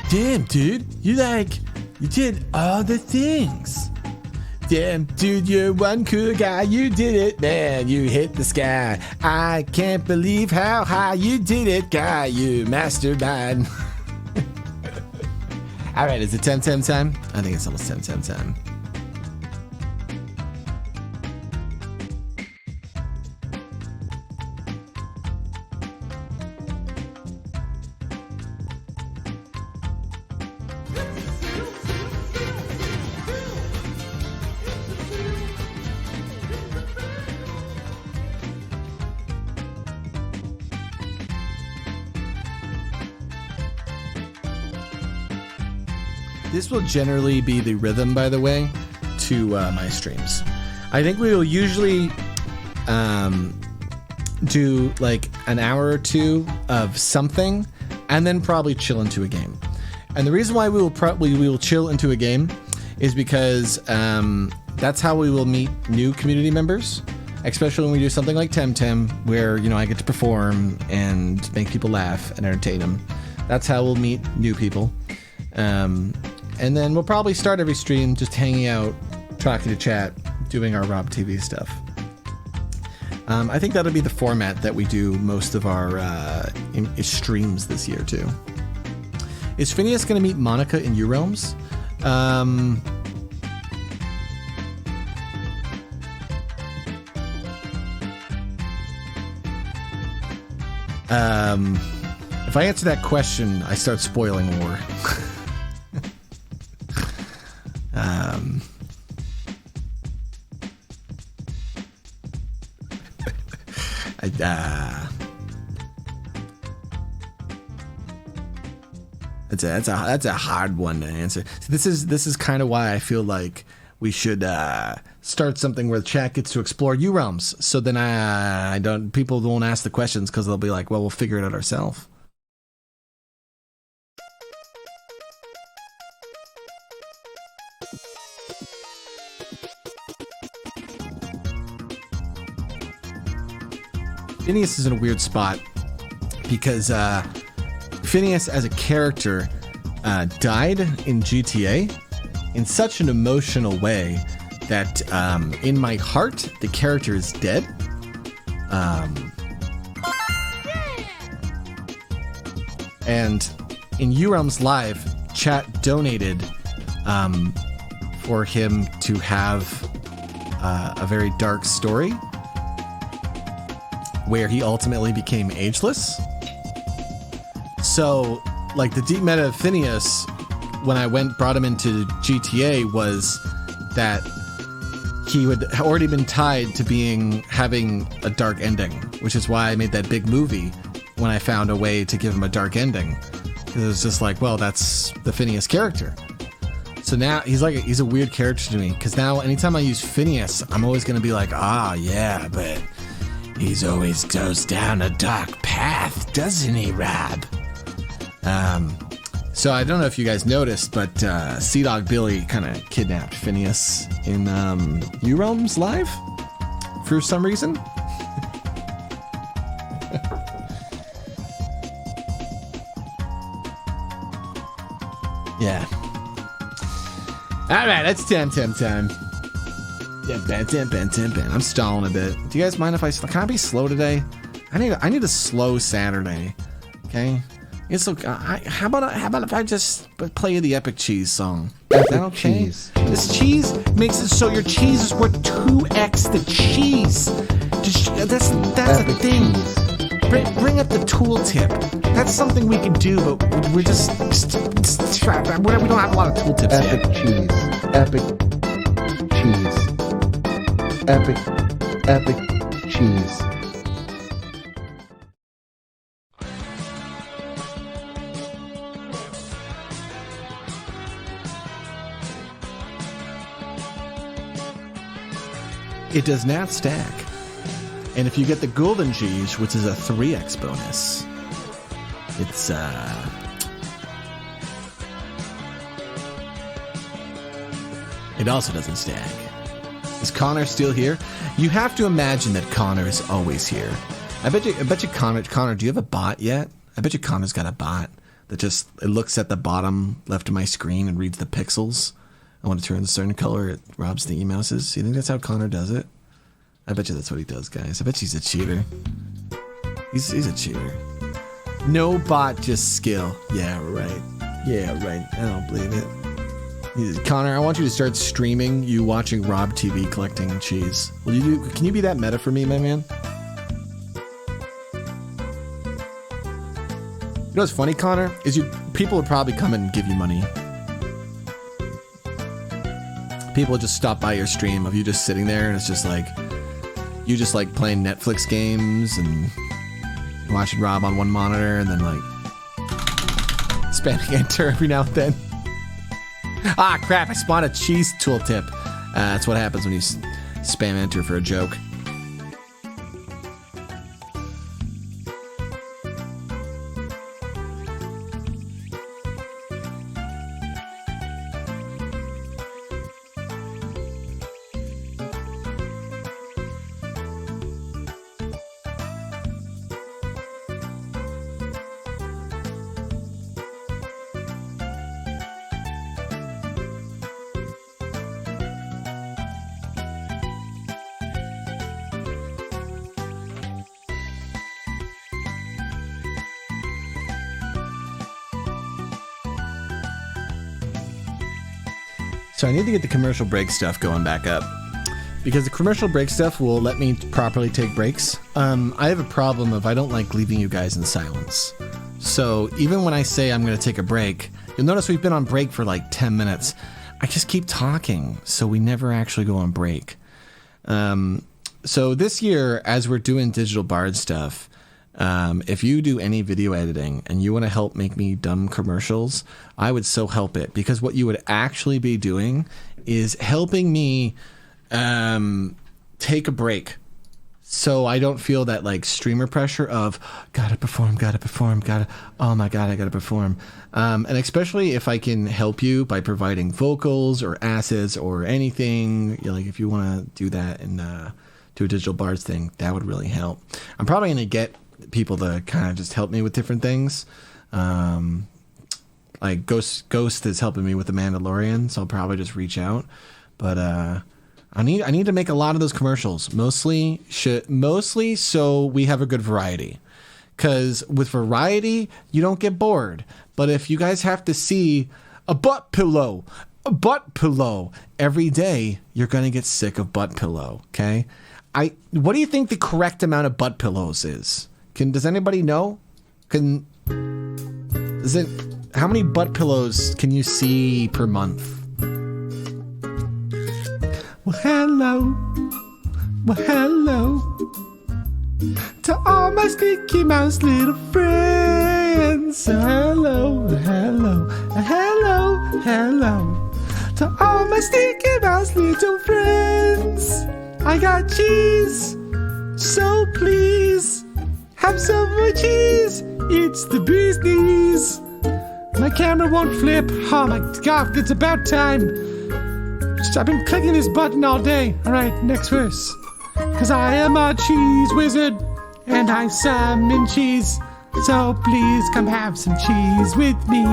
Damn, dude, you did all the things. Damn, dude, you're one cool guy. You did it, man. You hit the sky. I can't believe how high you did it, guy. You mastermind. All right, is it Tem Tem time? I think it's almost Tem Tem time. This will generally be the rhythm, by the way, to my streams. I think we will usually do like an hour or two of something, and then probably chill into a game. And the reason why we will chill into a game is because that's how we will meet new community members, especially when we do something like Tem Tem, where I get to perform and make people laugh and entertain them. That's how we'll meet new people. And then we'll probably start every stream just hanging out, talking to chat, doing our rawb TV stuff. I think that'll be the format that we do most of our streams this year too. Is Phineas going to meet Monica in Eurealms? If I answer that question, I start spoiling more. That's a hard one to answer. So this is kind of why I feel like we should start something where the chat gets to explore Eurealms. So then people won't ask the questions because they'll be like, well, we'll figure it out ourselves. Phineas is in a weird spot because Phineas as a character died in GTA in such an emotional way that in my heart the character is dead. And in Eurealms Live, chat donated for him to have a very dark story where he ultimately became ageless. So, like, the deep meta of Phineas, when I brought him into GTA, was that he had already been tied to having a dark ending, which is why I made that big movie when I found a way to give him a dark ending. Because it was just like, well, that's the Phineas character. So now he's a weird character to me, because now anytime I use Phineas, I'm always going to be like, yeah, but he's always goes down a dark path, doesn't he, rawb? So I don't know if you guys noticed, but Sea Dog Billy kind of kidnapped Phineas in Eurealms Live for some reason. Yeah. All right, that's Tem Tem time. I'm stalling a bit. Do you guys mind if can I be slow today? I need a slow Saturday. Okay. It's okay. How about if I just play the Epic Cheese song? Is that okay? Cheese. This cheese makes it so your cheese is worth 2x the cheese. That's the thing. Bring up the tooltip. That's something we can do, but we're just we don't have a lot of tooltips Epic yet. Cheese. Epic cheese. It does not stack. And if you get the golden cheese, which is a 3x bonus, it's it also doesn't stack. Is Connor still here? You have to imagine that Connor is always here. I bet you Connor, do you have a bot yet? I bet you Connor's got a bot that it looks at the bottom left of my screen and reads the pixels. I want to turn a certain color, it robs the e-mouses. Do you think that's how Connor does it? I bet you that's what he does, guys. I bet he's a cheater. He's a cheater. No bot, just skill. Yeah, right. I don't believe it. Connor, I want you to start streaming you watching rawb TV collecting cheese. Can you be that meta for me, my man? You know what's funny, Connor? Is people would probably come and give you money. People would just stop by your stream of you just sitting there and it's just like you just like playing Netflix games and watching rawb on one monitor and then like spamming enter every now and then. Ah, crap, I spawned a cheese tooltip. That's what happens when you spam enter for a joke. So I need to get the commercial break stuff going back up, because the commercial break stuff will let me properly take breaks. I have a problem of I don't like leaving you guys in silence. So even when I say I'm going to take a break, you'll notice we've been on break for like 10 minutes. I just keep talking, so we never actually go on break. So this year, as we're doing Digital Bard stuff, if you do any video editing and you want to help make me dumb commercials, I would so help it, because what you would actually be doing is helping me take a break, so I don't feel that like streamer pressure of gotta perform, oh my god, I gotta perform. And especially if I can help you by providing vocals or assets or anything, you know, like if you want to do that and do a Digital Bards thing, that would really help. I'm probably going to get people to kind of just help me with different things. Like Ghost is helping me with The Mandalorian, so I'll probably just reach out. But I need to make a lot of those commercials, mostly so we have a good variety. Because with variety, you don't get bored. But if you guys have to see a butt pillow every day, you're going to get sick of butt pillow, okay? What do you think the correct amount of butt pillows is? Does anybody know? How many butt pillows can you see per month? Well, hello to all my sticky mouse little friends. Hello to all my sticky mouse little friends. I got cheese, so please have some more cheese. It's the bee's knees. My camera won't flip. Oh my god, it's about time. I've been clicking this button all day. Alright, next verse. Cause I am a cheese wizard, and I summon cheese. So please come have some cheese with me.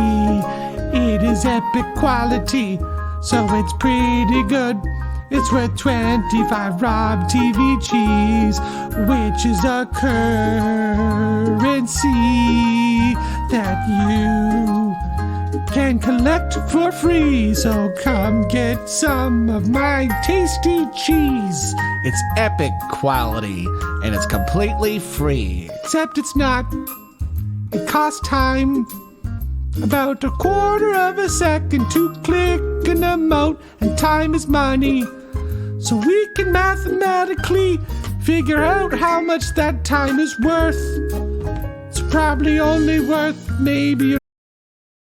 It is epic quality, so it's pretty good. It's worth 25 rawb TV cheese, which is a currency that you can collect for free. So come get some of my tasty cheese. It's epic quality, and it's completely free. Except it's not. It costs time. About a quarter of a second to click an emote, and time is money. So we can mathematically figure out how much that time is worth. It's probably only worth maybe